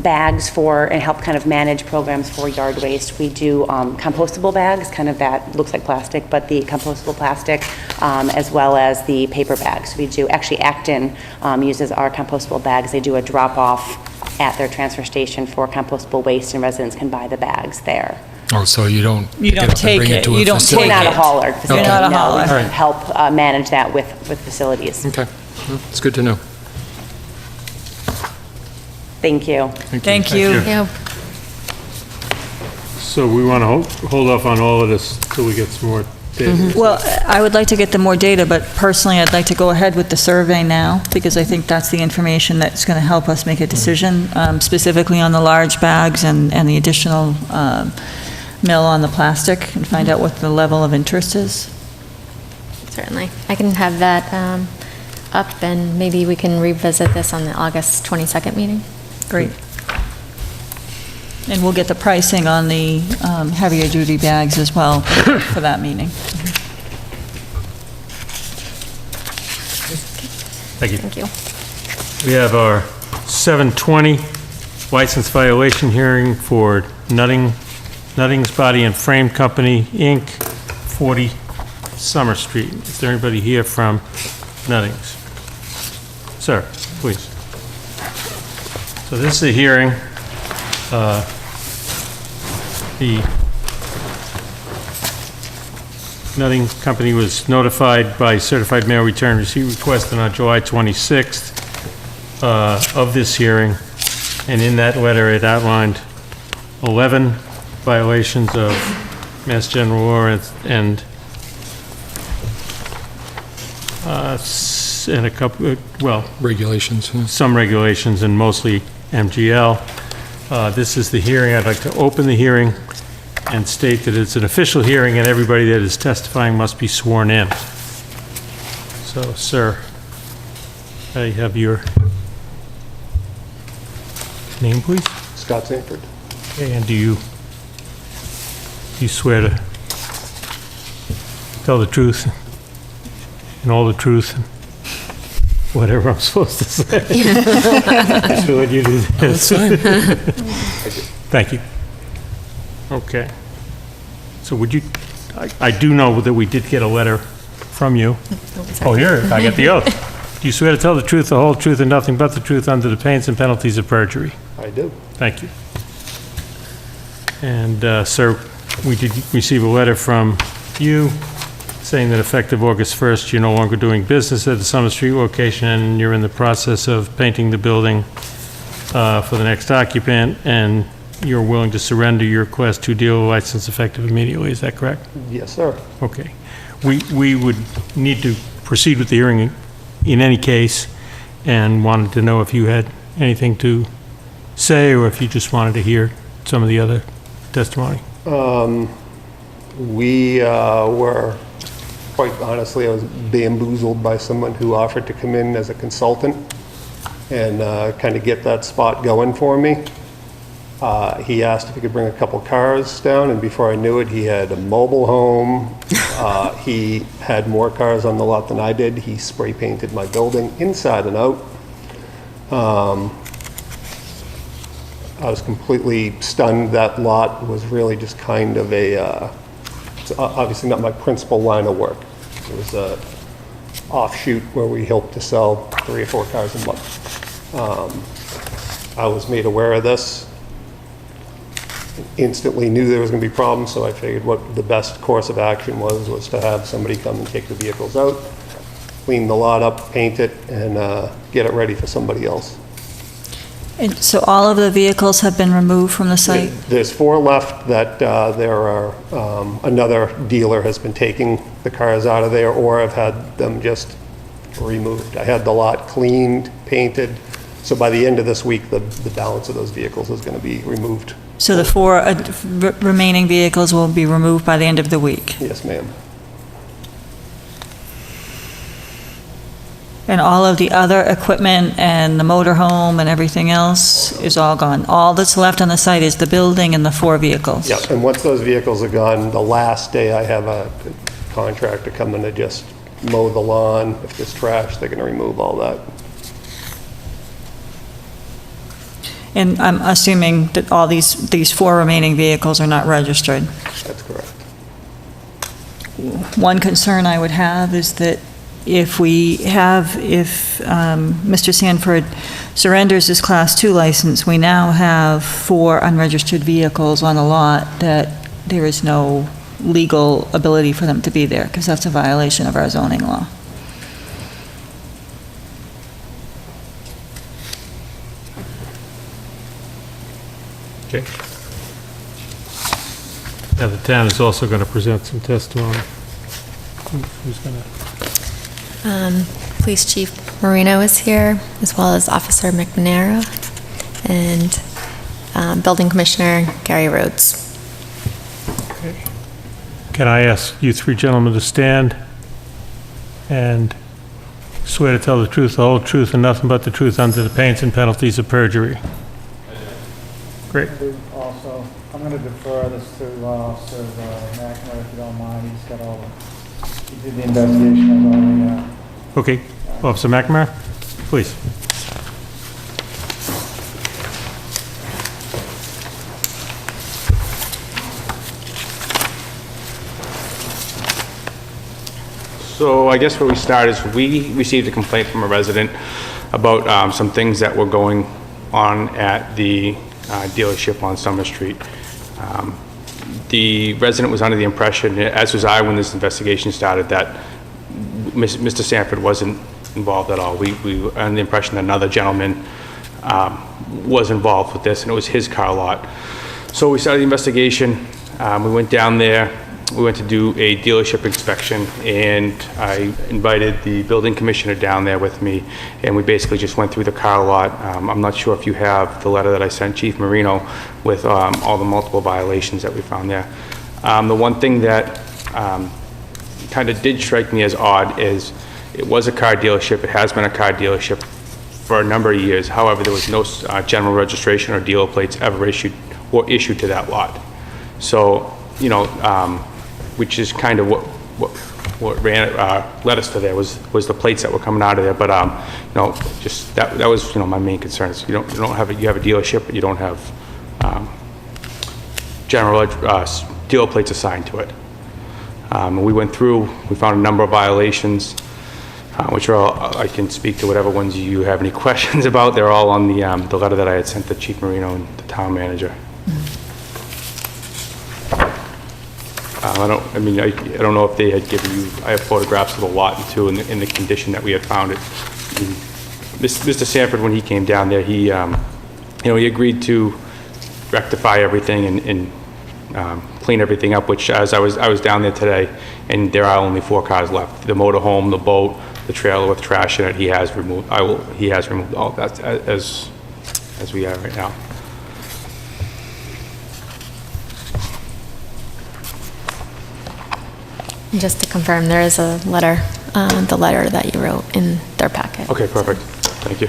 S8: bags for and help kind of manage programs for yard waste. We do compostable bags, kind of that looks like plastic, but the compostable plastic, as well as the paper bags. We do. Actually, Acton uses our compostable bags. They do a drop-off at their transfer station for compostable waste, and residents can buy the bags there.
S9: Oh, so you don't
S4: You
S9: get
S4: don't
S9: up and
S4: take
S9: bring
S4: it.
S9: to a
S4: You don't
S9: facility.
S8: We're not a
S4: it.
S8: hauler.
S4: You're not a
S8: No,
S4: hauler.
S8: we
S9: All right.
S8: help manage that with facilities.
S9: Okay, well, it's good to know.
S8: Thank you.
S4: Thank you.
S3: Yeah.
S2: So we want to hold off on all of this till we get some more data.
S4: Well, I would like to get the more data, but personally, I'd like to go ahead with the survey now, because I think that's the information that's going to help us make a decision, specifically on the large bags and the additional mill on the plastic, and find out what the level of interest is.
S7: Certainly. I can have that up, and maybe we can revisit this on the August 22nd meeting.
S4: Great. And we'll get the pricing on the heavier duty bags as well for that meeting.
S2: Thank you.
S7: Thank you.
S2: We have our 7:20 license violation hearing for Nuttings Body and Frame Company, Inc., 40 Summer Street. Is there anybody here from Nuttings? Sir, please. So this is a hearing. The Nutting Company was notified by certified mail return receipt request on July 26th of this hearing, and in that letter it outlined 11 violations of Mass General Law and a couple,
S9: Regulations.
S2: some regulations and mostly MGL. This is the hearing. I'd like to open the hearing and state that it's an official hearing and everybody that is testifying must be sworn in. So, sir, I have your name, please?
S11: Scott Sanford.
S2: Okay, and do you swear to tell the truth and all the truth and whatever I'm supposed to say? So would you do this? Thank you. Okay. So would you, I do know that we did get a letter from you. Oh, here, I get the oath. Do you swear to tell the truth, the whole truth, and nothing but the truth under the pains and penalties of perjury?
S11: I do.
S2: Thank you. And, sir, we did receive a letter from you saying that effective August 1st, you're no longer doing business at the Summer Street location, and you're in the process of painting the building for the next occupant, and you're willing to surrender your Class 2 dealer license effective immediately. Is that correct?
S11: Yes, sir.
S2: Okay. We would need to proceed with the hearing in any case, and wanted to know if you had anything to say, or if you just wanted to hear some of the other testimony.
S11: We were, quite honestly, I was bamboozled by someone who offered to come in as a consultant and kind of get that spot going for me. He asked if he could bring a couple cars down, and before I knew it, he had a mobile home. He had more cars on the lot than I did. He spray painted my building inside and out. I was completely stunned. That lot was really just kind of it's obviously not my principal line of work. It was a offshoot where we hope to sell 3 or 4 cars a month. I was made aware of this, instantly knew there was going to be problems, so I figured what the best course of action was to have somebody come and take the vehicles out, clean the lot up, paint it, and get it ready for somebody else.
S4: And so all of the vehicles have been removed from the site?
S11: There's 4 left that another dealer has been taking the cars out of there, or I've had them just removed. I had the lot cleaned, painted, so by the end of this week, the balance of those vehicles is going to be removed.
S4: So the 4 remaining vehicles will be removed by the end of the week?
S11: Yes, ma'am.
S4: And all of the other equipment and the motorhome and everything else is all gone? All that's left on the site is the building and the 4 vehicles?
S11: Yep, and once those vehicles are gone, the last day I have a contractor come in to just mow the lawn. If there's trash, they're going to remove all that.
S4: And I'm assuming that all these 4 remaining vehicles are not registered?
S11: That's correct.
S4: One concern I would have is that if Mr. Sanford surrenders his Class 2 license, we now have 4 unregistered vehicles on a lot that there is no legal ability for them to be there, because that's a violation of our zoning law.
S2: Okay. Now, the town is also going to present some testimony. Who's going to?
S7: Police Chief Marino is here, as well as Officer McNamara, and Building Commissioner Gary Rhodes.
S2: Okay. Can I ask you 3 gentlemen to stand and swear to tell the truth, the whole truth, and nothing but the truth under the pains and penalties of perjury? Great.
S12: Also, I'm going to defer this to Officer McNamara, if you don't mind. He's got all the, he did the investigation of all the...
S2: Okay. Officer McNamara, please.
S13: So I guess where we start is we received a complaint from a resident about some things that were going on at the dealership on Summer Street. The resident was under the impression, as was I when this investigation started, that Mr. Sanford wasn't involved at all. We were under the impression that another gentleman was involved with this, and it was his car lot. So we started the investigation. We went down there. We went to do a dealership inspection, and I invited the building commissioner down there with me, and we basically just went through the car lot. I'm not sure if you have the letter that I sent Chief Marino with all the multiple violations that we found there. The one thing that kind of did strike me as odd is it was a car dealership. It has been a car dealership for a number of years. However, there was no general registration or dealer plates ever issued to that lot. So, you know, which is kind of what led us to there was the plates that were coming out of there. But you know, just that was, you know, my main concern. Is you have a dealership, but you don't have general dealer plates assigned to it. We went through. We found a number of violations, which are all, I can speak to whatever ones you have any questions about. They're all on the letter that I had sent to Chief Marino and the town manager. I don't know if they had given you, I have photographs of the lot too, in the condition that we had found it. Mr. Sanford, when he came down there, he agreed to rectify everything and clean everything up, which as I was down there today, and there are only 4 cars left. The motorhome, the boat, the trailer with trash in it, he has removed all of that as we are right now.
S7: Just to confirm, there is a letter, the letter that you wrote in their packet.
S13: Okay, perfect. Thank you.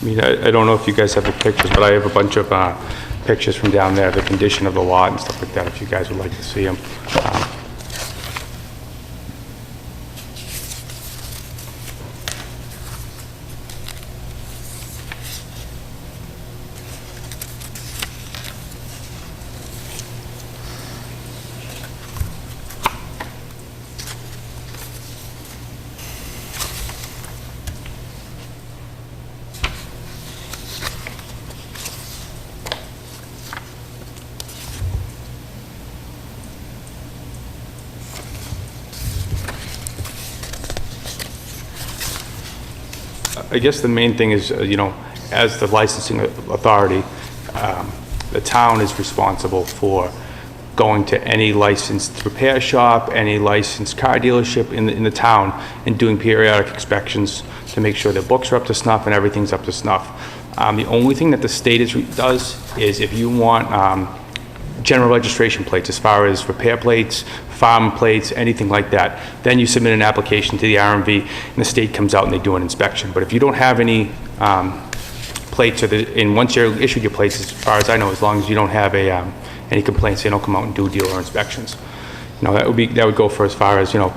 S13: I mean, I don't know if you guys have the pictures, but I have a bunch of pictures from down there, the condition of the lot and stuff like that, if you guys would like to see them. I guess the main thing is, you know, as the licensing authority, the town is responsible for going to any licensed repair shop, any licensed car dealership in the town, and doing periodic inspections to make sure their books are up to snuff and everything's up to snuff. The only thing that the state does is if you want general registration plates, as far as repair plates, farm plates, anything like that, then you submit an application to the RMV, and the state comes out and they do an inspection. But if you don't have any plates, and once you're issued your plates, as far as I know, as long as you don't have any complaints, they don't come out and do dealer inspections. You know, that would go for as far as, you know,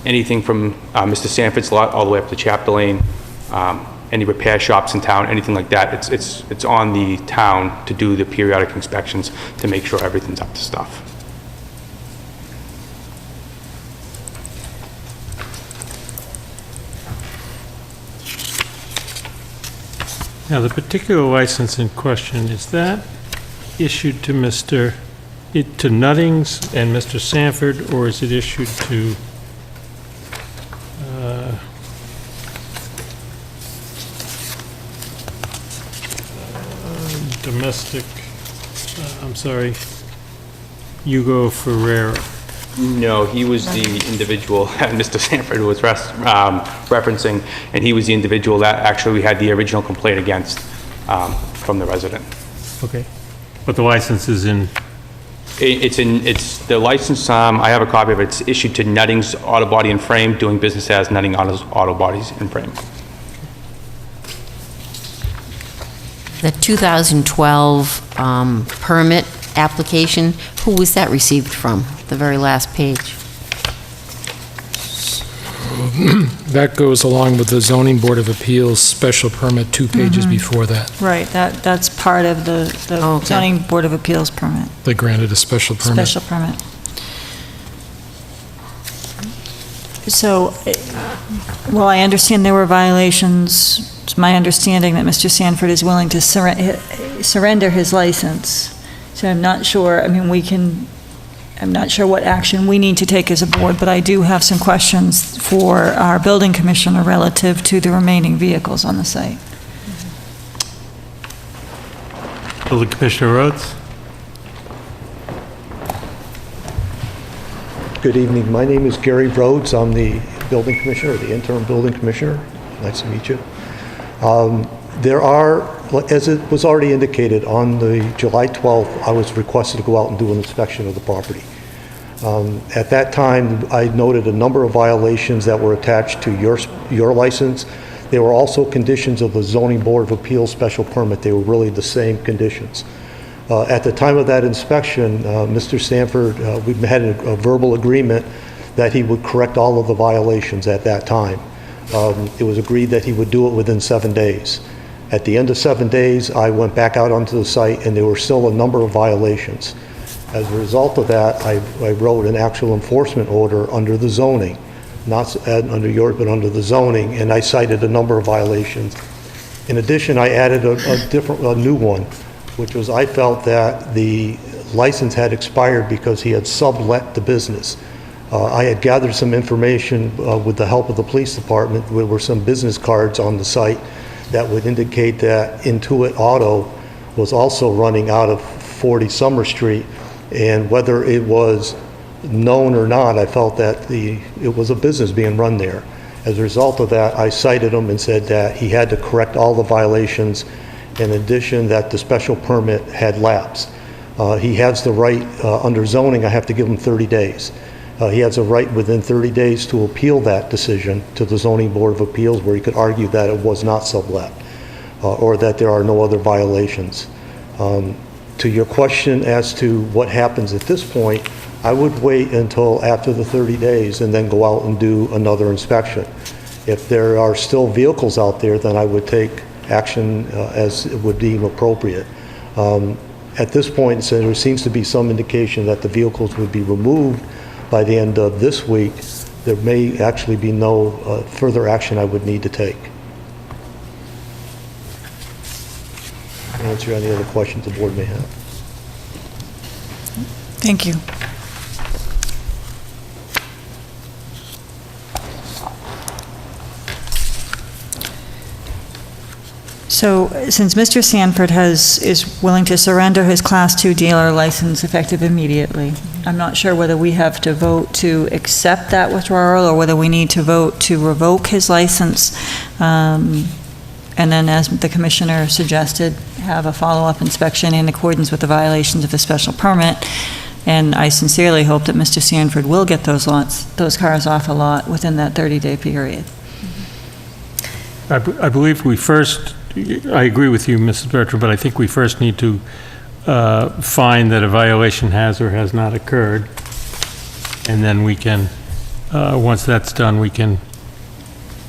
S13: anything from Mr. Sanford's lot all the way up to Chapter Lane, any repair shops in town, anything like that. It's on the town to do the periodic inspections to make sure everything's up to stuff.
S2: Now, the particular license in question, is that issued to to Nuttings and Mr. Sanford, or is it issued to domestic, Hugo Ferreira?
S13: No, he was the individual that Mr. Sanford was referencing, and he was the individual that actually we had the original complaint against from the resident.
S2: Okay. But the license is in?
S13: It's the license, I have a copy of it. It's issued to Nuttings Auto Body and Frame, doing business as Nutting Auto Bodies and Frame.
S3: The 2012 permit application, who was that received from? The very last page.
S9: That goes along with the Zoning Board of Appeals special permit 2 pages before that.
S4: Right, that's part of the
S3: Okay.
S4: zoning board of appeals permit,
S9: They granted a special permit.
S4: special permit. So, well, I understand there were violations. It's my understanding that Mr. Sanford is willing to surrender his license. So I'm not sure, I mean, I'm not sure what action we need to take as a board, but I do have some questions for our building commissioner relative to the remaining vehicles on the site.
S2: Building Commissioner Rhodes?
S14: Good evening. My name is Gary Rhodes. I'm the building commissioner, the interim building commissioner. Nice to meet you. There are, as it was already indicated, on the July 12th, I was requested to go out and do an inspection of the property. At that time, I noted a number of violations that were attached to your license. They were also conditions of the Zoning Board of Appeals special permit. They were really the same conditions. At the time of that inspection, Mr. Sanford, we had a verbal agreement that he would correct all of the violations at that time. It was agreed that he would do it within 7 days. At the end of 7 days, I went back out onto the site, and there were still a number of violations. As a result of that, I wrote an actual enforcement order under the zoning, not under yours, but under the zoning, and I cited a number of violations. In addition, I added a new one, which was I felt that the license had expired because he had sublet the business. I had gathered some information with the help of the police department. There were some business cards on the site that would indicate that Intuit Auto was also running out of 40 Summer Street, and whether it was known or not, I felt that it was a business being run there. As a result of that, I cited him and said that he had to correct all the violations. In addition, that the special permit had lapsed. He has the right, under zoning, I have to give him 30 days. He has a right within 30 days to appeal that decision to the Zoning Board of Appeals, where he could argue that it was not sublet. or that there are no other violations. To your question as to what happens at this point, I would wait until after the 30 days and then go out and do another inspection. If there are still vehicles out there, then I would take action as it would deem appropriate. At this point, so there seems to be some indication that the vehicles would be removed by the end of this week. There may actually be no further action I would need to take. Answer any other questions the board may have.
S4: Thank you. So since Mr. Sanford is willing to surrender his Class 2 dealer license effective immediately, I'm not sure whether we have to vote to accept that withdrawal or whether we need to vote to revoke his license. And then, as the commissioner suggested, have a follow-up inspection in accordance with the violations of the special permit. And I sincerely hope that Mr. Sanford will get those cars off a lot within that 30-day period.
S2: I believe we first, I agree with you, Mrs. Bertram, but I think we first need to find that a violation has or has not occurred. And then we can, once that's done, we can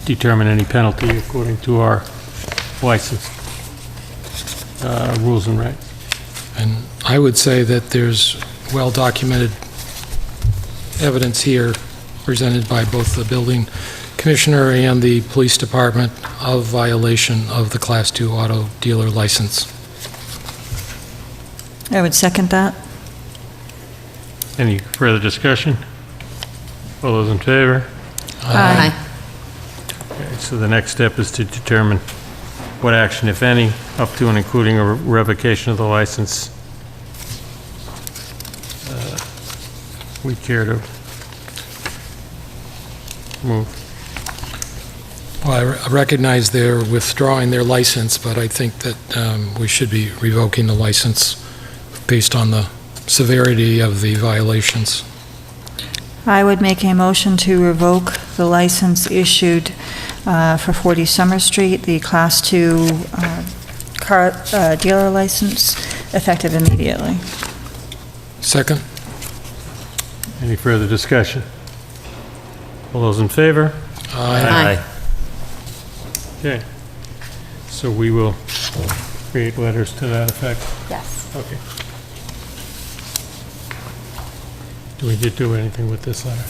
S2: determine any penalty according to our license rules and regs.
S9: And I would say that there's well-documented evidence here presented by both the building commissioner and the police department of violation of the Class 2 auto dealer license.
S4: I would second that.
S2: Any further discussion? All those in favor?
S3: Aye.
S2: Okay, so the next step is to determine what action, if any, up to and including a revocation of the license, we care to move.
S9: Well, I recognize they're withdrawing their license, but I think that we should be revoking the license based on the severity of the violations.
S4: I would make a motion to revoke the license issued for 40 Summer Street, the Class 2 car dealer license, effective immediately.
S9: Second?
S2: Any further discussion? All those in favor?
S3: Aye.
S2: Okay. So we will create letters to that effect.
S7: Yes.
S2: Okay. Do we need to do anything with this letter?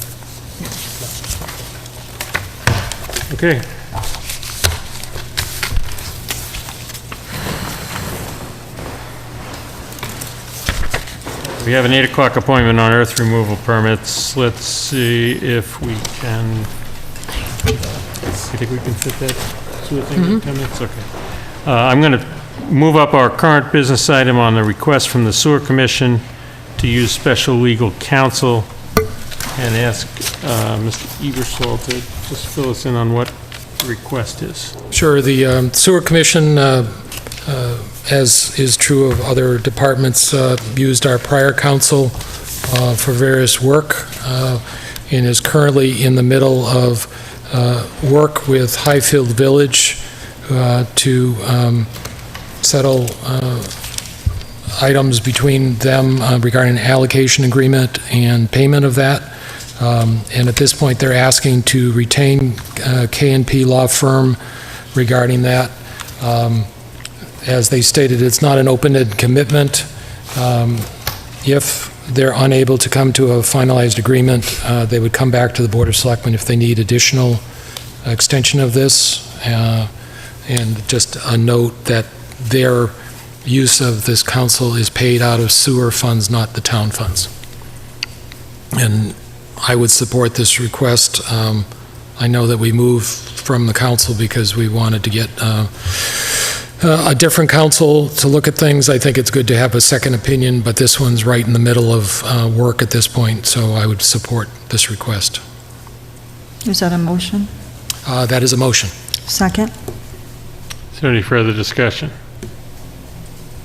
S2: No. Okay. We have an 8 o'clock appointment on earth removal permits. Let's see if we can, you think we can fit that sewer thing in 10 minutes? Okay. I'm going to move up our current business item on the request from the Sewer Commission to use special legal counsel and ask Mr. Ebersol to just fill us in on what the request is.
S9: Sure. The Sewer Commission, as is true of other departments, used our prior counsel for various work and is currently in the middle of work with Highfield Village to settle items between them regarding an allocation agreement and payment of that. And at this point, they're asking to retain K&P Law Firm regarding that. As they stated, it's not an open-ended commitment. If they're unable to come to a finalized agreement, they would come back to the Board of Selectmen if they need additional extension of this. And just a note that their use of this council is paid out of sewer funds, not the town funds. And I would support this request. I know that we moved from the council because we wanted to get a different council to look at things. I think it's good to have a second opinion, but this one's right in the middle of work at this point, so I would support this request.
S4: Is that a motion?
S9: That is a motion.
S4: Second?
S2: Is there any further discussion?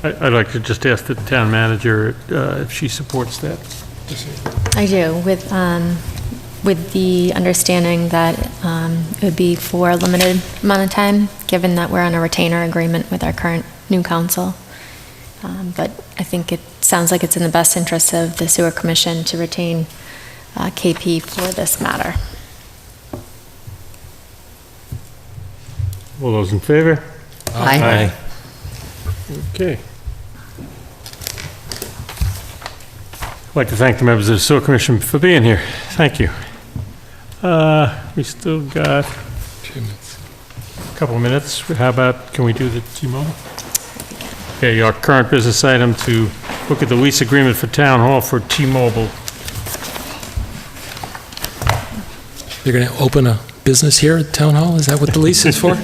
S2: I'd like to just ask the town manager if she supports that.
S7: I do. With with the understanding that it would be for a limited amount of time, given that we're on a retainer agreement with our current new council. But I think it sounds like it's in the best interest of the Sewer Commission to retain KP for this matter.
S2: All those in favor?
S3: Aye.
S2: Okay. I'd like to thank the members of the Sewer Commission for being here. Thank you. We still got a couple of minutes. How about, can we do the T-Mobile? Okay, our current business item to look at the lease agreement for Town Hall for T-Mobile.
S9: You're going to open a business here at Town Hall? Is that what the lease is for?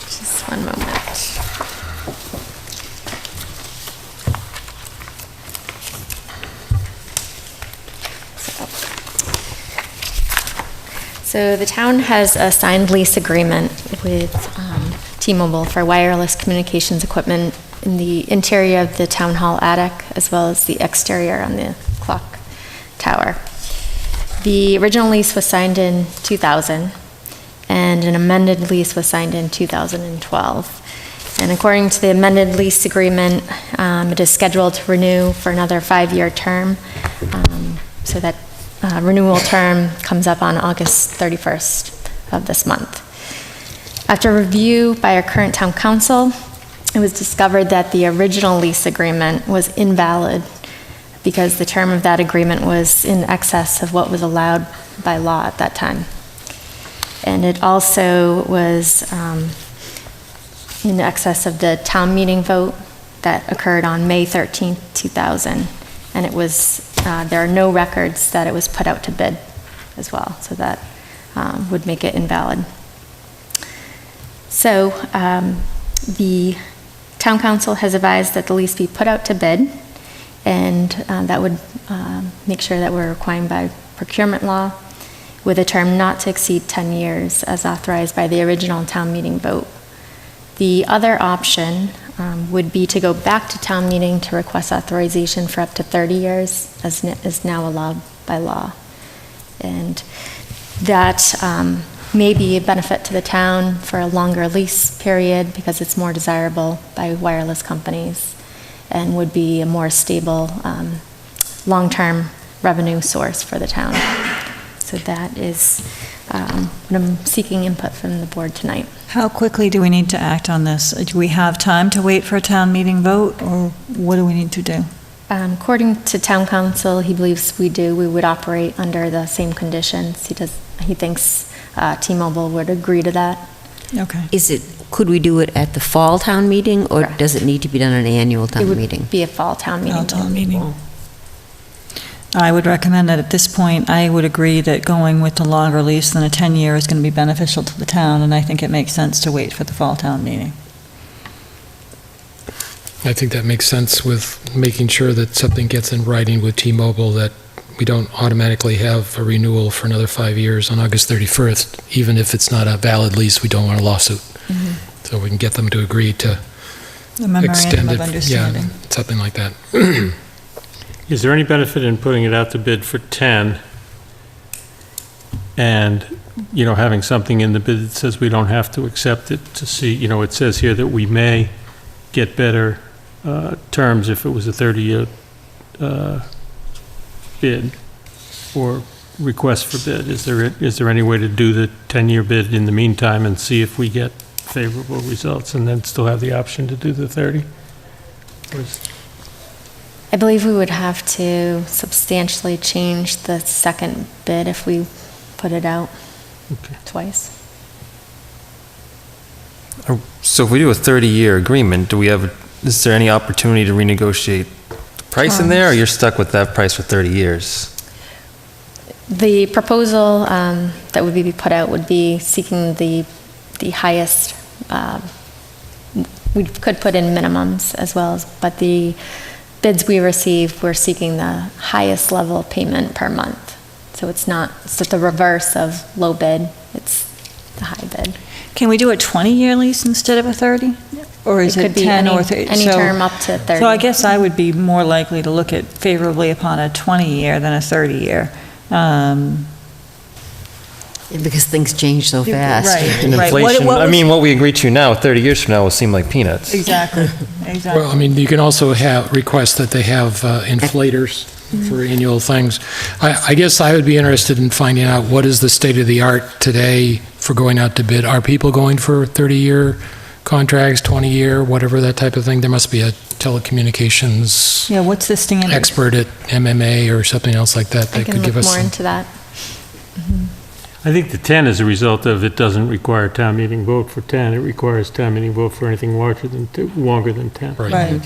S7: Just one moment. So the town has a signed lease agreement with T-Mobile for wireless communications equipment in the interior of the town hall attic, as well as the exterior on the clock tower. The original lease was signed in 2000, and an amended lease was signed in 2012. And according to the amended lease agreement, it is scheduled to renew for another 5-year term, so that renewal term comes up on August 31st of this month. After review by our current town council, it was discovered that the original lease agreement was invalid because the term of that agreement was in excess of what was allowed by law at that time. And it also was in excess of the town meeting vote that occurred on May 13th, 2000. And it was, there are no records that it was put out to bid as well, so that would make it invalid. So the town council has advised that the lease be put out to bid, and that would make sure that we're required by procurement law with a term not to exceed 10 years as authorized by the original town meeting vote. The other option would be to go back to town meeting to request authorization for up to 30 years, as is now allowed by law. And that may be a benefit to the town for a longer lease period because it's more desirable by wireless companies and would be a more stable long-term revenue source for the town. So that is what I'm seeking input from the board tonight.
S4: How quickly do we need to act on this? Do we have time to wait for a town meeting vote, or what do we need to do?
S7: According to town council, he believes we do. We would operate under the same conditions. He thinks T-Mobile would agree to that.
S4: Okay.
S3: Could we do it at the fall town meeting, or
S7: Correct.
S3: does it need to be done at an annual town meeting?
S7: It would be a fall town meeting.
S4: Fall town meeting. I would recommend that at this point, I would agree that going with the longer lease than a 10-year is going to be beneficial to the town, and I think it makes sense to wait for the fall town meeting.
S9: I think that makes sense with making sure that something gets in writing with T-Mobile, that we don't automatically have a renewal for another 5 years on August 31st. Even if it's not a valid lease, we don't want a lawsuit.
S4: Mm-hmm.
S9: So we can get them to agree to
S4: A memorandum
S9: extend
S4: of
S9: it.
S4: understanding.
S9: Yeah, something like that.
S2: Is there any benefit in putting it out to bid for 10 and, having something in the bid that says we don't have to accept it to see, it says here that we may get better terms if it was a 30-year bid or request for bid? Is there any way to do the 10-year bid in the meantime and see if we get favorable results and then still have the option to do the 30?
S7: I believe we would have to substantially change the second bid if we put it out twice.
S10: So if we do a 30-year agreement, is there any opportunity to renegotiate the price in there, or you're stuck with that price for 30 years?
S7: The proposal that would be put out would be seeking the highest, we could put in minimums as well, but the bids we receive, we're seeking the highest level of payment per month. So it's the reverse of low bid, it's the high bid.
S4: Can we do a 20-year lease instead of a 30? Or is it
S7: could be
S4: 10 or
S7: any
S4: 30?
S7: term up to 30.
S4: So I guess I would be more likely to look at favorably upon a 20-year than a 30-year.
S3: Because things change so fast.
S4: Right,
S10: And
S4: right.
S10: inflation,
S4: What
S10: I
S4: was-
S10: mean, what we agree to now, 30 years from now will seem like peanuts.
S4: Exactly, exactly.
S9: Well, I mean, you can also have, request that they have inflators for annual things. I guess I would be interested in finding out what is the state of the art today for going out to bid. Are people going for 30-year contracts, 20-year, whatever, that type of thing? There must be a telecommunications
S4: Yeah, what's the standard?
S9: expert at MMA or something else like that
S7: I
S9: that
S7: can
S9: could give
S7: look
S9: us
S7: more
S9: some.
S7: into that.
S2: I think the 10 is a result of it doesn't require town meeting vote for 10. It requires town meeting vote for anything longer than 10.
S4: Right.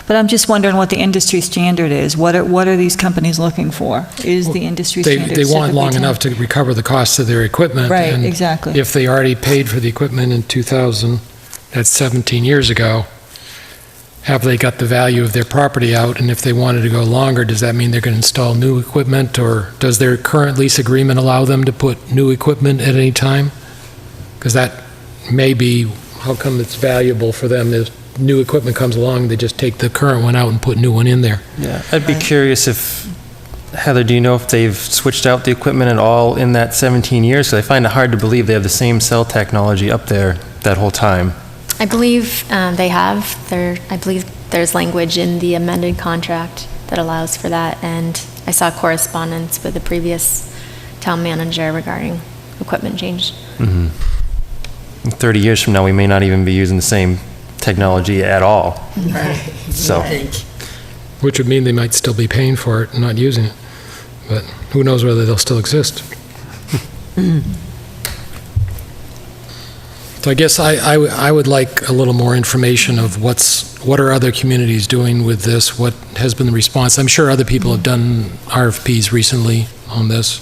S4: But I'm just wondering what the industry standard is. What are these companies looking for? Is the industry standard
S9: They want long
S4: typically 10?
S9: enough to recover the cost of their equipment.
S4: Right,
S9: and
S4: exactly.
S9: If they already paid for the equipment in 2000, that's 17 years ago, have they got the value of their property out? And if they wanted to go longer, does that mean they're going to install new equipment? Or does their current lease agreement allow them to put new equipment at any time? Because that may be, how come it's valuable for them if new equipment comes along, they just take the current one out and put new one in there?
S10: Yeah, I'd be curious if, Heather, do you know if they've switched out the equipment at all in that 17 years? Because I find it hard to believe they have the same cell technology up there that whole time.
S7: I believe they have. I believe there's language in the amended contract that allows for that, and I saw correspondence with the previous town manager regarding equipment change.
S10: In 30 years from now, we may not even be using the same technology at all.
S3: Right.
S10: So,
S9: Which would mean they might still be paying for it and not using it. But who knows whether they'll still exist. So I guess I would like a little more information of what are other communities doing with this? What has been the response? I'm sure other people have done RFPs recently on this.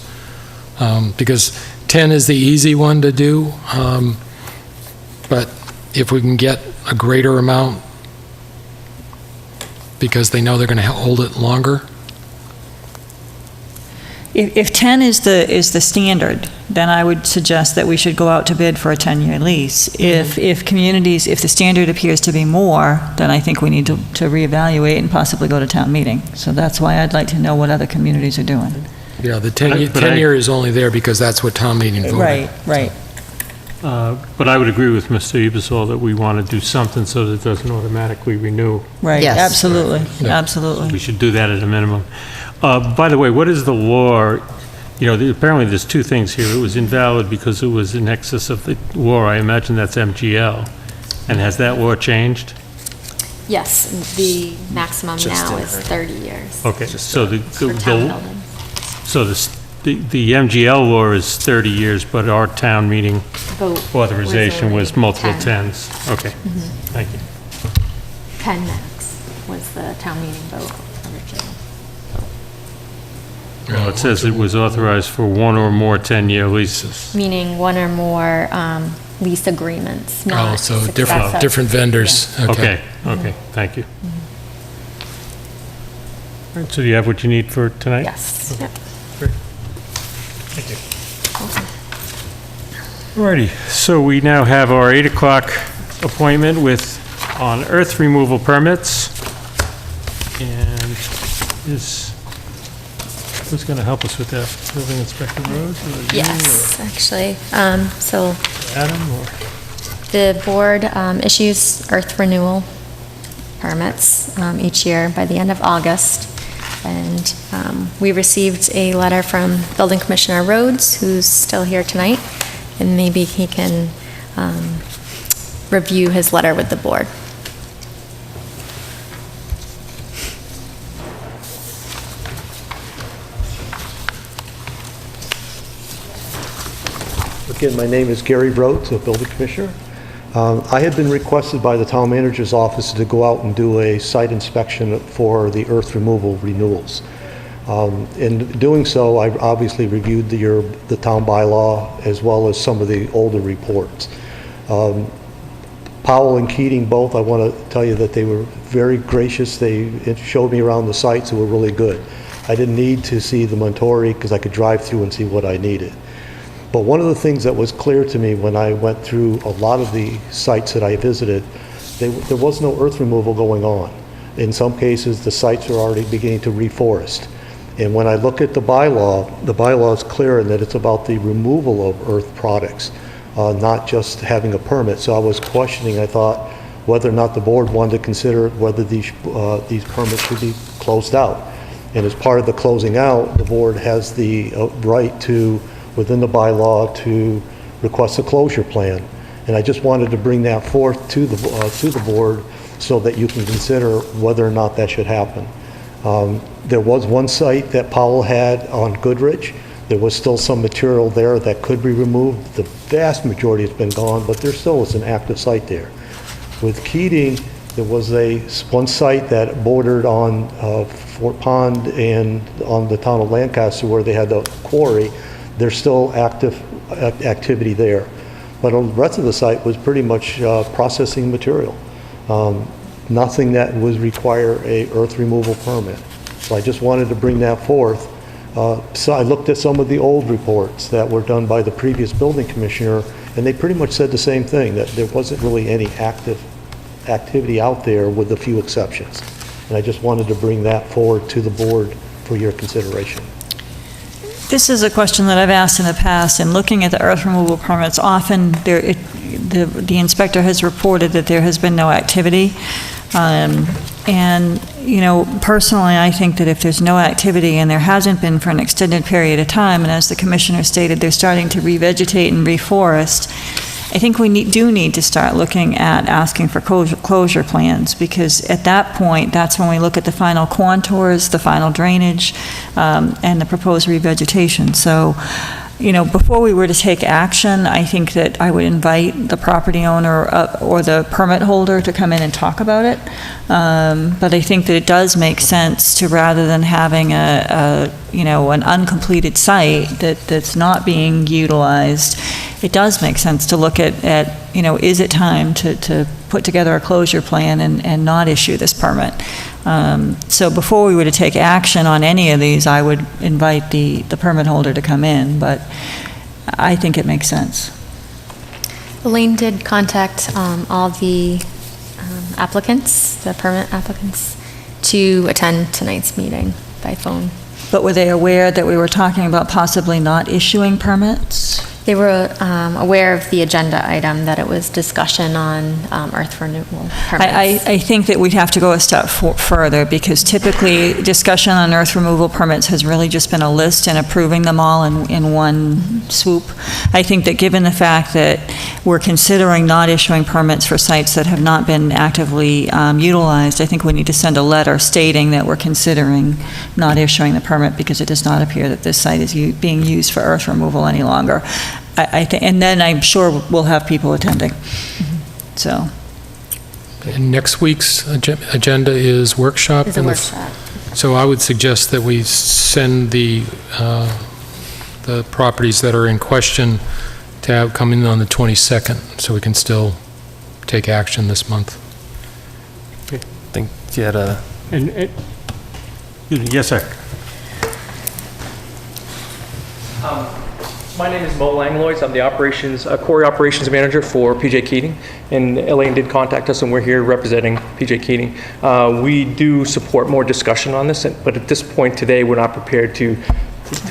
S9: Because 10 is the easy one to do. But if we can get a greater amount because they know they're going to hold it longer.
S4: If 10 is the standard, then I would suggest that we should go out to bid for a 10-year lease. If the standard appears to be more, then I think we need to reevaluate and possibly go to town meeting. So that's why I'd like to know what other communities are doing.
S9: Yeah, the 10-year is only there because that's what town meeting voted.
S4: Right.
S2: But I would agree with Mr. Ebersol that we want to do something so that it doesn't automatically renew.
S4: Right,
S3: Yes.
S4: absolutely,
S9: Yeah.
S4: absolutely.
S2: We should do that at a minimum. By the way, what is the law? Apparently there's two things here. It was invalid because it was in excess of the law. I imagine that's MGL. And has that law changed?
S7: Yes, the maximum
S10: Just
S7: now
S10: in
S7: is
S10: her.
S7: 30 years
S2: Okay, so
S7: for town buildings.
S2: so the MGL law is 30 years, but our town meeting
S7: Vote
S2: authorization was
S7: only
S2: multiple
S7: 10.
S2: tens. Okay, thank you.
S7: 10 max was the town meeting vote originally.
S2: Well, it says it was authorized for one or more 10-year leases.
S7: Meaning one or more lease agreements,
S9: Oh,
S7: not
S9: so
S7: successive.
S9: different vendors.
S2: Okay, thank you. All right, so do you have what you need for tonight?
S7: Yes. Yep.
S2: Great. Thank you. Alrighty, so we now have our 8 o'clock appointment on earth removal permits. And who's going to help us with that? Building Inspector Rhodes? Or you,
S7: Yes, actually. So
S2: or Adam, or?
S7: the board issues earth renewal permits each year by the end of August. And we received a letter from Building Commissioner Rhodes, who's still here tonight, and maybe he can review his letter with the board.
S14: Again, my name is Gary Rhodes, the building commissioner. I had been requested by the town manager's office to go out and do a site inspection for the earth removal renewals. In doing so, I obviously reviewed the town bylaw as well as some of the older reports. Powell and Keating both, I want to tell you that they were very gracious. They showed me around the sites that were really good. I didn't need to see the Montori because I could drive through and see what I needed. But one of the things that was clear to me when I went through a lot of the sites that I visited, there was no earth removal going on. In some cases, the sites are already beginning to reforest. And when I look at the bylaw is clear in that it's about the removal of earth products, not just having a permit. So I was questioning, I thought, whether or not the board wanted to consider whether these permits should be closed out. And as part of the closing out, the board has the right to, within the bylaw, to request a closure plan. And I just wanted to bring that forth to the board so that you can consider whether or not that should happen. There was one site that Powell had on Goodrich. There was still some material there that could be removed. The vast majority has been gone, but there still is an active site there. With Keating, there was one site that bordered on Fort Pond and on the town of Lancaster where they had the quarry. There's still active activity there. But on the rest of the site was pretty much processing material. Nothing that would require a earth removal permit. So I just wanted to bring that forth. So I looked at some of the old reports that were done by the previous building commissioner, and they pretty much said the same thing, that there wasn't really any activity out there with a few exceptions. And I just wanted to bring that forward to the board for your consideration.
S4: This is a question that I've asked in the past, and looking at the earth removal permits, often the inspector has reported that there has been no activity. And, you know, personally, I think that if there's no activity and there hasn't been for an extended period of time, and as the commissioner stated, they're starting to revegetate and reforest, I think we do need to start looking at asking for closure plans, because at that point, that's when we look at the final contours, the final drainage, and the proposed revegetation. So, you know, before we were to take action, I think that I would invite the property owner or the permit holder to come in and talk about it. But I think that it does make sense to, rather than having an uncompleted site that's not being utilized, it does make sense to look at is it time to put together a closure plan and not issue this permit. So before we were to take action on any of these, I would invite the permit holder to come in, but I think it makes sense.
S7: Elaine did contact all the applicants, the permit applicants, to attend tonight's meeting by phone.
S4: But were they aware that we were talking about possibly not issuing permits?
S7: They were aware of the agenda item, that it was discussion on earth removal permits.
S4: I think that we'd have to go a step further, because typically discussion on earth removal permits has really just been a list and approving them all in one swoop. I think that given the fact that we're considering not issuing permits for sites that have not been actively utilized, I think we need to send a letter stating that we're considering not issuing the permit because it does not appear that this site is being used for earth removal any longer. I think, and then I'm sure we'll have people attending. So.
S9: And next week's agenda is workshop.
S7: Is a workshop.
S9: So I would suggest that we send the properties that are in question to have come in on the 22nd, so we can still take action this month.
S10: I think you had a...
S2: Yes, sir.
S15: My name is Mo Langlois. I'm the quarry operations manager for PJ Keating, and Elaine did contact us, and we're here representing PJ Keating. We do support more discussion on this, but at this point today, we're not prepared to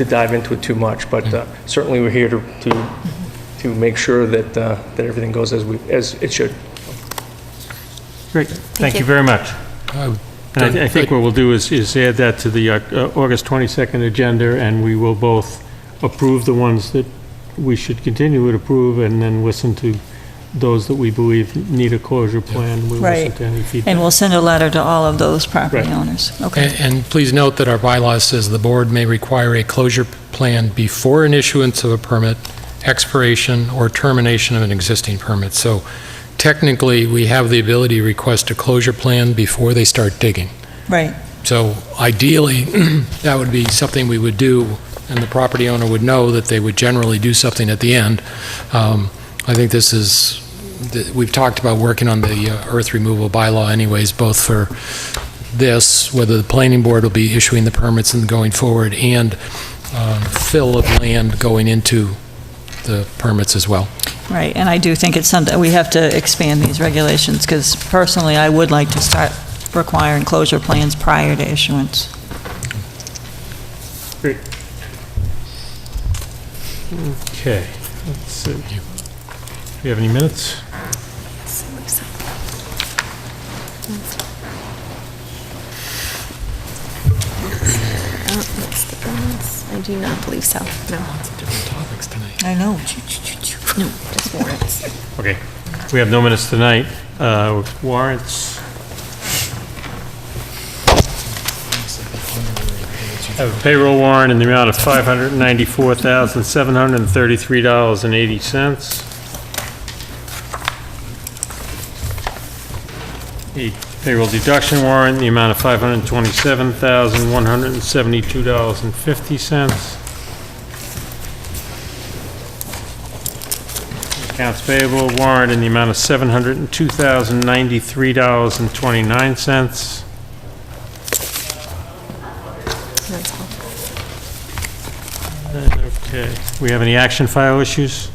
S15: dive into it too much. But certainly, we're here to make sure that everything goes as it should.
S2: Great. Thank you very much. And I think what we'll do is add that to the August 22nd agenda, and we will both approve the ones that we should continue to approve, and then listen to those that we believe need a closure plan. We'll listen to any feedback.
S4: And we'll send a letter to all of those property owners. Okay.
S9: And please note that our bylaw says the board may require a closure plan before an issuance of a permit, expiration, or termination of an existing permit. So technically, we have the ability to request a closure plan before they start digging.
S4: Right.
S9: So ideally, that would be something we would do, and the property owner would know that they would generally do something at the end. I think we've talked about working on the earth removal bylaw anyways, both for this, whether the planning board will be issuing the permits and going forward, and fill of land going into the permits as well.
S4: Right, and I do think it's something, we have to expand these regulations, because personally, I would like to start requiring closure plans prior to issuance.
S2: Great. Okay, let's see. Do you have any minutes?
S7: I do not believe so, no.
S9: Lots of different topics tonight.
S4: I know.
S7: No, just warrants.
S2: Okay, we have no minutes tonight. Warrants. I have a payroll warrant in the amount of $594,733.80. A payroll deduction warrant in the amount of $527,172.50. Accounts payable warrant in the amount of $702,093.29.
S7: That's all.
S2: Okay, we have any action file issues?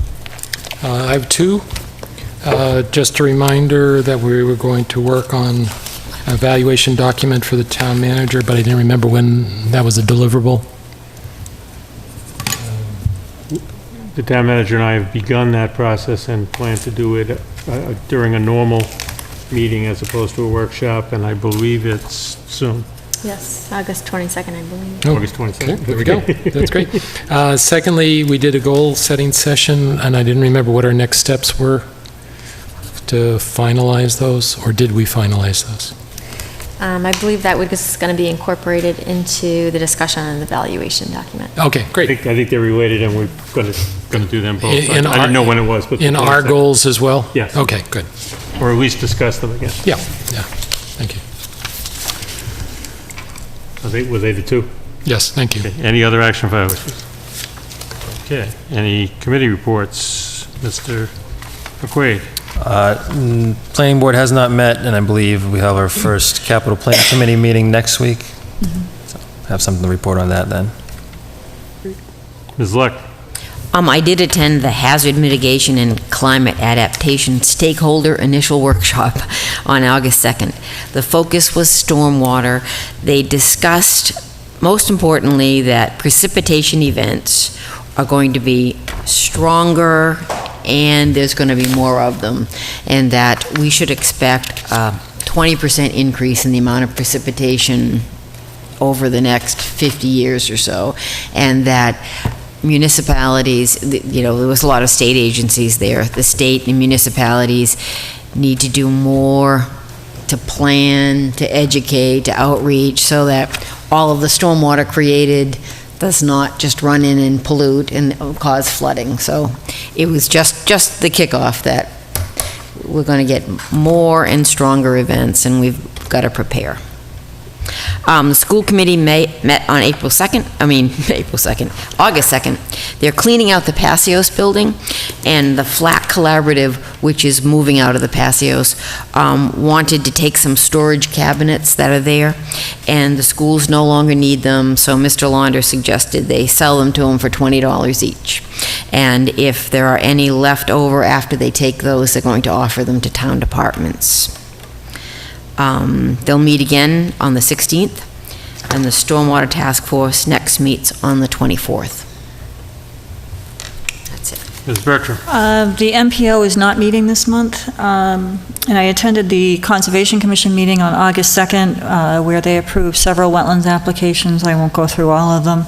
S9: I have two. Just a reminder that we were going to work on an evaluation document for the town manager, but I didn't remember when that was a deliverable.
S2: The town manager and I have begun that process and plan to do it during a normal meeting as opposed to a workshop, and I believe it's soon.
S7: Yes, August 22nd, I believe.
S9: Oh,
S2: August 22nd.
S9: okay, there we go. That's great. Secondly, we did a goal-setting session, and I didn't remember what our next steps were to finalize those, or did we finalize those?
S7: I believe that is going to be incorporated into the discussion on the valuation document.
S9: Okay, great.
S2: I think they're related, and we're going to do them both. I
S9: In
S2: didn't know when it was, but...
S9: In our goals as well?
S2: Yes.
S9: Okay, good.
S2: Or at least discuss them again.
S9: Yeah, thank you.
S2: Were they the two?
S9: Yes, thank you.
S2: Okay, any other action file issues? Okay, any committee reports? Mr. McQuaid?
S10: Planning board has not met, and I believe we have our first capital plan committee meeting next week. So have something to report on that then.
S2: Ms. Luck?
S3: I did attend the Hazard Mitigation and Climate Adaptation Stakeholder Initial Workshop on August 2nd. The focus was stormwater. They discussed, most importantly, that precipitation events are going to be stronger and there's going to be more of them, and that we should expect a 20% increase in the amount of precipitation over the next 50 years or so, and that municipalities, there was a lot of state agencies there. The state and municipalities need to do more to plan, to educate, to outreach, so that all of the stormwater created does not just run in and pollute and cause flooding. So it was just the kickoff that we're going to get more and stronger events, and we've got to prepare. The school committee met on August 2nd. They're cleaning out the Passios building, and the Flat Collaborative, which is moving out of the Passios, wanted to take some storage cabinets that are there, and the schools no longer need them, so Mr. Launder suggested they sell them to them for $20 each. And if there are any left over after they take those, they're going to offer them to town departments. They'll meet again on the 16th, and the Stormwater Task Force next meets on the 24th. That's it.
S2: Ms. Bertram?
S4: The MPO is not meeting this month, and I attended the Conservation Commission meeting on August 2nd, where they approved several wetlands applications. I won't go through all of them.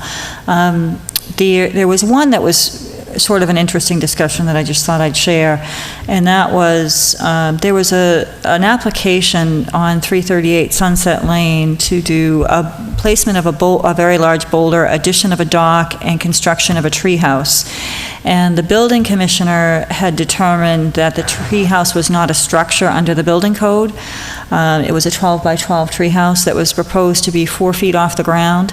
S4: There was one that was sort of an interesting discussion that I just thought I'd share, and that was, there was an application on 338 Sunset Lane to do a placement of a very large boulder, addition of a dock, and construction of a treehouse. And the building commissioner had determined that the treehouse was not a structure under the building code. It was a 12 by 12 treehouse that was proposed to be 4 feet off the ground.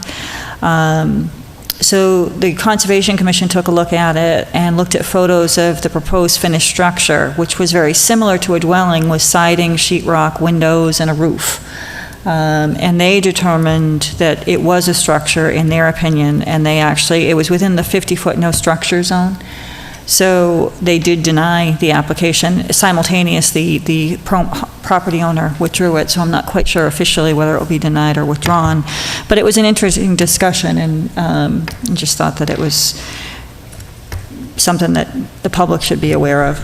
S4: So the Conservation Commission took a look at it and looked at photos of the proposed finished structure, which was very similar to a dwelling with siding, sheetrock, windows, and a roof. And they determined that it was a structure in their opinion, and it was within the 50-foot no structure zone. So they did deny the application. Simultaneously, the property owner withdrew it, so I'm not quite sure officially whether it will be denied or withdrawn. But it was an interesting discussion, and just thought that it was something that the public should be aware of.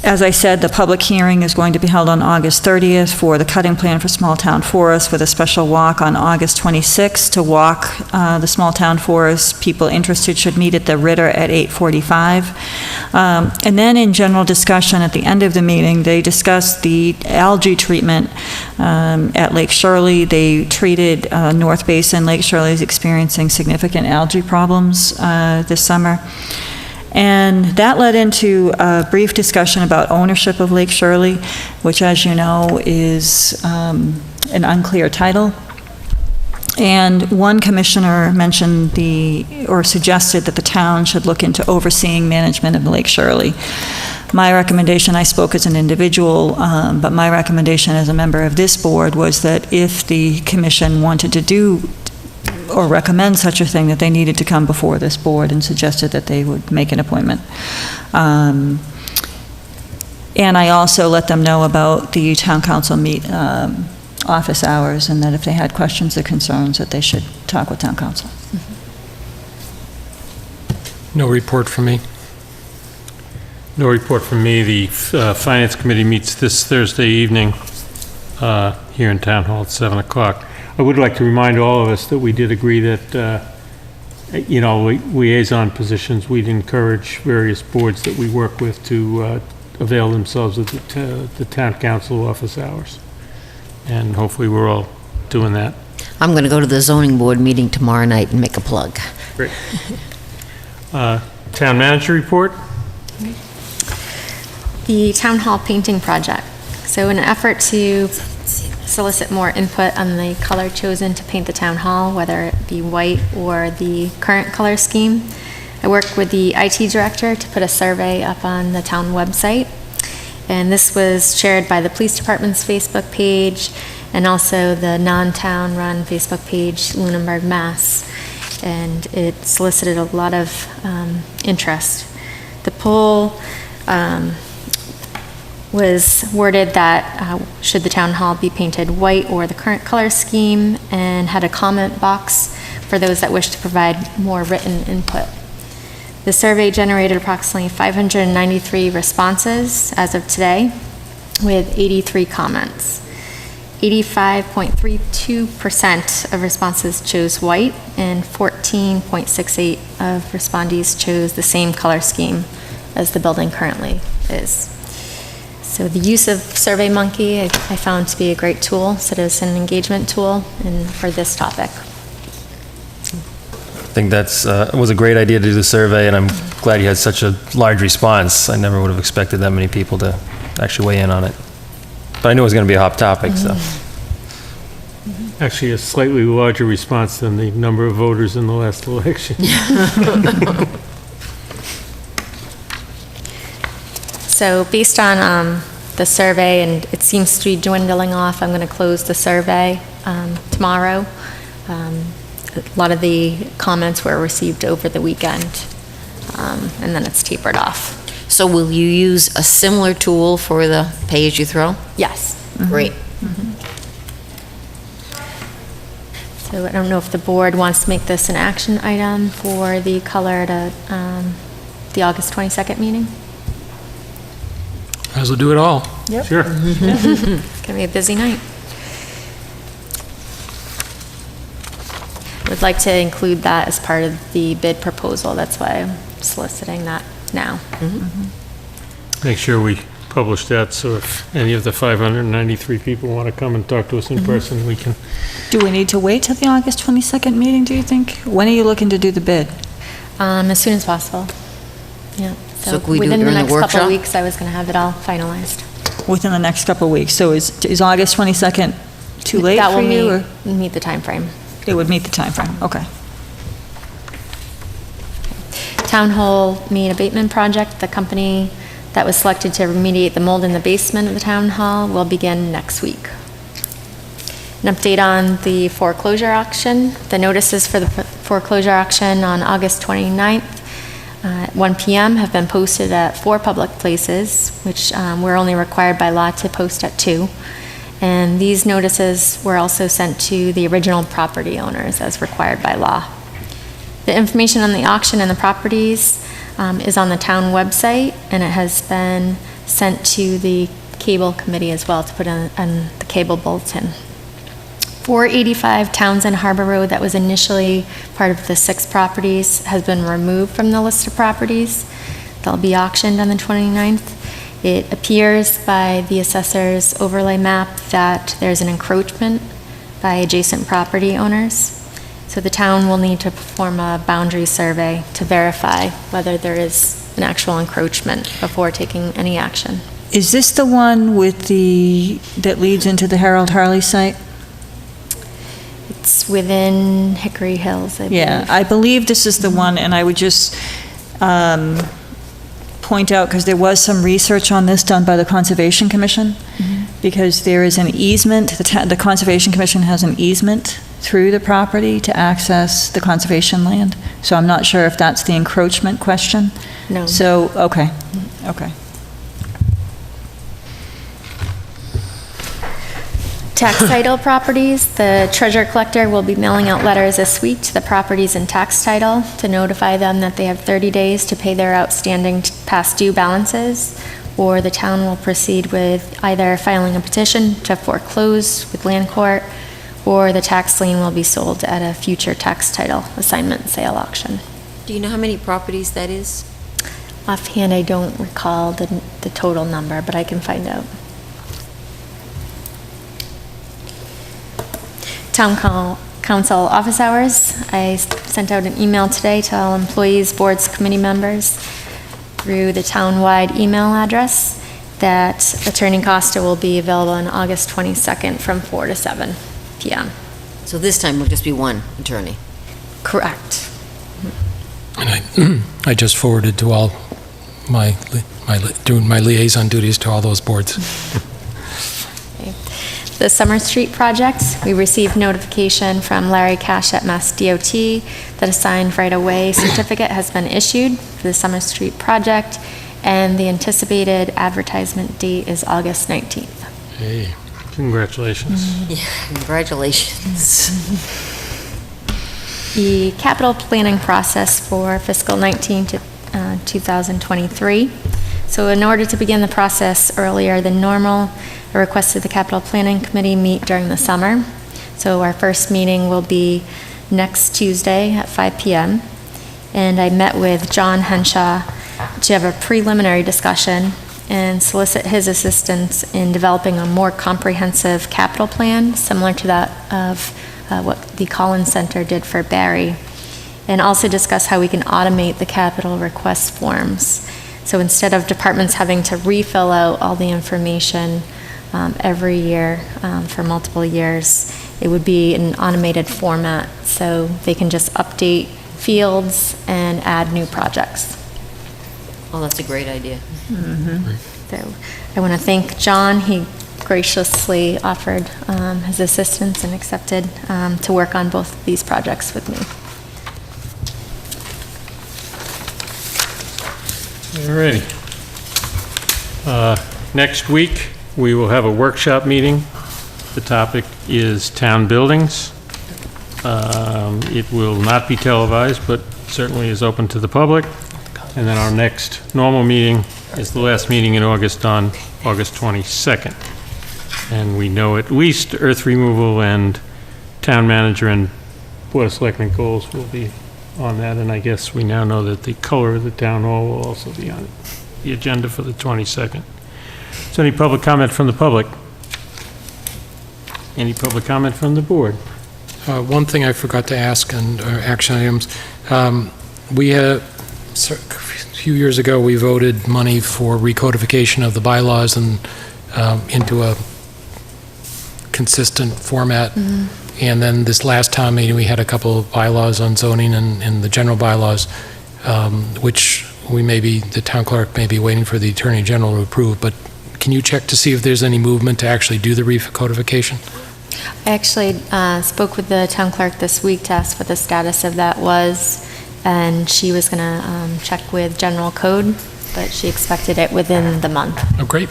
S4: As I said, the public hearing is going to be held on August 30th for the cutting plan for small town forests, with a special walk on August 26th to walk the small town forest. People interested should meet at the Ritter at 8:45. And then in general discussion at the end of the meeting, they discussed the algae treatment at Lake Shirley. They treated North Basin. Lake Shirley is experiencing significant algae problems this summer. And that led into a brief discussion about ownership of Lake Shirley, which, as you know, is an unclear title. And one commissioner mentioned or suggested that the town should look into overseeing management of Lake Shirley. My recommendation, I spoke as an individual, but my recommendation as a member of this board was that if the commission wanted to do or recommend such a thing, that they needed to come before this board, and suggested that they would make an appointment. And I also let them know about the town council office hours, and that if they had questions or concerns, that they should talk with town council.
S9: No report from me.
S2: No report from me. The Finance Committee meets this Thursday evening here in Town Hall at 7 o'clock. I would like to remind all of us that we did agree that, liaison positions, we'd encourage various boards that we work with to avail themselves of the town council office hours. And hopefully we're all doing that.
S3: I'm going to go to the zoning board meeting tomorrow night and make a plug.
S2: Great. Town manager report?
S7: The town hall painting project. So in an effort to solicit more input on the color chosen to paint the town hall, whether it be white or the current color scheme, I worked with the IT director to put a survey up on the town website. And this was shared by the police department's Facebook page and also the non-town run Facebook page, Lunenburg, Mass. And it solicited a lot of interest. The poll was worded that should the town hall be painted white or the current color scheme, and had a comment box for those that wish to provide more written input. The survey generated approximately 593 responses as of today, with 83 comments. 85.32% of responses chose white, and 14.68% of respondees chose the same color scheme as the building currently is. So the use of SurveyMonkey I found to be a great tool, so it is an engagement tool for this topic.
S10: I think that's was a great idea to do the survey, and I'm glad you had such a large response. I never would have expected that many people to actually weigh in on it. But I knew it was going to be a hot topic, so.
S2: Actually, a slightly larger response than the number of voters in the last election.
S7: So based on the survey, and it seems to be dwindling off, I'm going to close the survey tomorrow. A lot of the comments were received over the weekend, and then it's tapered off.
S3: So will you use a similar tool for the pay-as-you-throw?
S7: Yes.
S3: Great.
S7: So I don't know if the board wants to make this an action item for the color to the August 22nd meeting.
S9: Might as well do it all.
S7: Yep.
S2: Sure.
S7: It's going to be a busy night. I would like to include that as part of the bid proposal. That's why I'm soliciting that now.
S2: Make sure we publish that, so if any of the 593 people want to come and talk to us in person, we can.
S4: Do we need to wait till the August 22nd meeting, do you think? When are you looking to do the bid?
S7: As soon as possible. Yeah.
S3: So can we do it
S7: within the
S3: during the
S7: next couple
S3: workshop?
S7: of weeks, I was going to have it all finalized.
S4: Within the next couple of weeks. So is August 22nd too late
S7: That
S4: for you?
S7: will
S4: or-
S7: meet the time frame.
S4: It would meet the time frame. Okay.
S7: Town Hall Mean Abatement Project, the company that was selected to remediate the mold in the basement of the town hall, will begin next week. An update on the foreclosure auction. The notices for the foreclosure auction on August 29th at 1 p.m. have been posted at 4 public places, which we're only required by law to post at 2. And these notices were also sent to the original property owners as required by law. The information on the auction and the properties is on the town website, and it has been sent to the cable committee as well to put on the cable bulletin. 485 Townsend Harbor Road, that was initially part of the 6 properties, has been removed from the list of properties. They'll be auctioned on the 29th. It appears by the assessor's overlay map that there's an encroachment by adjacent property owners. So the town will need to perform a boundary survey to verify whether there is an actual encroachment before taking any action.
S4: Is this the one with that leads into the Harold Harley site?
S7: It's within Hickory Hills, I believe.
S4: Yeah, I believe this is the one, and I would just point out, because there was some research on this done by the Conservation Commission, because there is an easement, the Conservation Commission has an easement through the property to access the conservation land. So I'm not sure if that's the encroachment question.
S7: No.
S4: So, okay, okay.
S7: Tax title properties, the treasurer collector will be mailing out letters this week to the properties in tax title to notify them that they have 30 days to pay their outstanding past due balances, or the town will proceed with either filing a petition to foreclose with land court, or the tax lien will be sold at a future tax title assignment sale auction.
S3: Do you know how many properties that is?
S7: Offhand, I don't recall the total number, but I can find out. Town council office hours. I sent out an email today to all employees, boards, committee members through the town-wide email address that Attorney Costa will be available on August 22nd from 4 to 7 p.m.
S3: So this time will just be one attorney?
S7: Correct.
S9: And I just forwarded to all doing my liaison duties to all those boards.
S7: The Summer Street project, we received notification from Larry Cash at Mass DOT that a signed right-of-way certificate has been issued for the Summer Street project, and the anticipated advertisement date is August 19th.
S2: Hey, congratulations.
S3: Yeah, congratulations.
S7: The capital planning process for fiscal 19 to 2023. So in order to begin the process earlier than normal, I requested the Capital Planning Committee meet during the summer. So our first meeting will be next Tuesday at 5 p.m. And I met with John Henshaw to have a preliminary discussion and solicit his assistance in developing a more comprehensive capital plan, similar to that of what the Collins Center did for Barry, and also discuss how we can automate the capital request forms. So instead of departments having to refill out all the information every year for multiple years, it would be in an automated format, so they can just update fields and add new projects.
S3: Oh, that's a great idea.
S7: So I want to thank John. He graciously offered his assistance and accepted to work on both of these projects with me.
S2: All righty. Next week, we will have a workshop meeting. The topic is town buildings. It will not be televised, but certainly is open to the public. And then our next normal meeting is the last meeting in August on August 22nd. And we know at least earth removal and town manager and Board of Selectmen goals will be on that. And I guess we now know that the color of the town hall will also be on the agenda for the 22nd. Is there any public comment from the public? Any public comment from the board?
S9: One thing I forgot to ask on action items, we had, a few years ago, we voted money for recodification of the bylaws and into a consistent format. And then this last town meeting, we had a couple of bylaws on zoning and the general bylaws, which the town clerk may be waiting for the Attorney General to approve, but can you check to see if there's any movement to actually do the recodification?
S7: I actually spoke with the town clerk this week to ask what the status of that was, and she was going to check with general code, but she expected it within the month.
S9: Oh, great.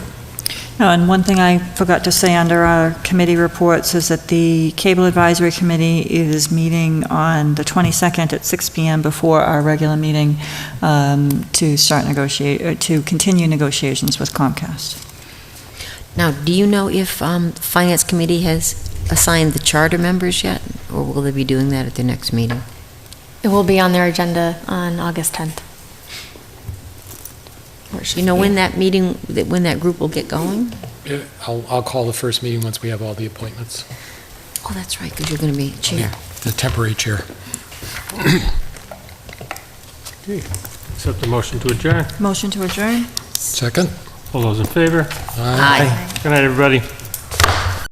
S4: No, and one thing I forgot to say under our committee reports is that the Cable Advisory Committee is meeting on the 22nd at 6 p.m. before our regular meeting to to continue negotiations with Comcast.
S3: Now, do you know if Finance Committee has assigned the charter members yet, or will they be doing that at their next meeting?
S7: It will be on their agenda on August 10th.
S3: You know when that meeting, when that group will get going?
S9: Yeah, I'll call the first meeting once we have all the appointments.
S3: Oh, that's right, because you're going to be chair.
S9: The temporary chair.
S2: Okay. Accept the motion to adjourn.
S4: Motion to adjourn?
S9: Second?
S2: All those in favor?
S3: Aye.
S2: Good night, everybody.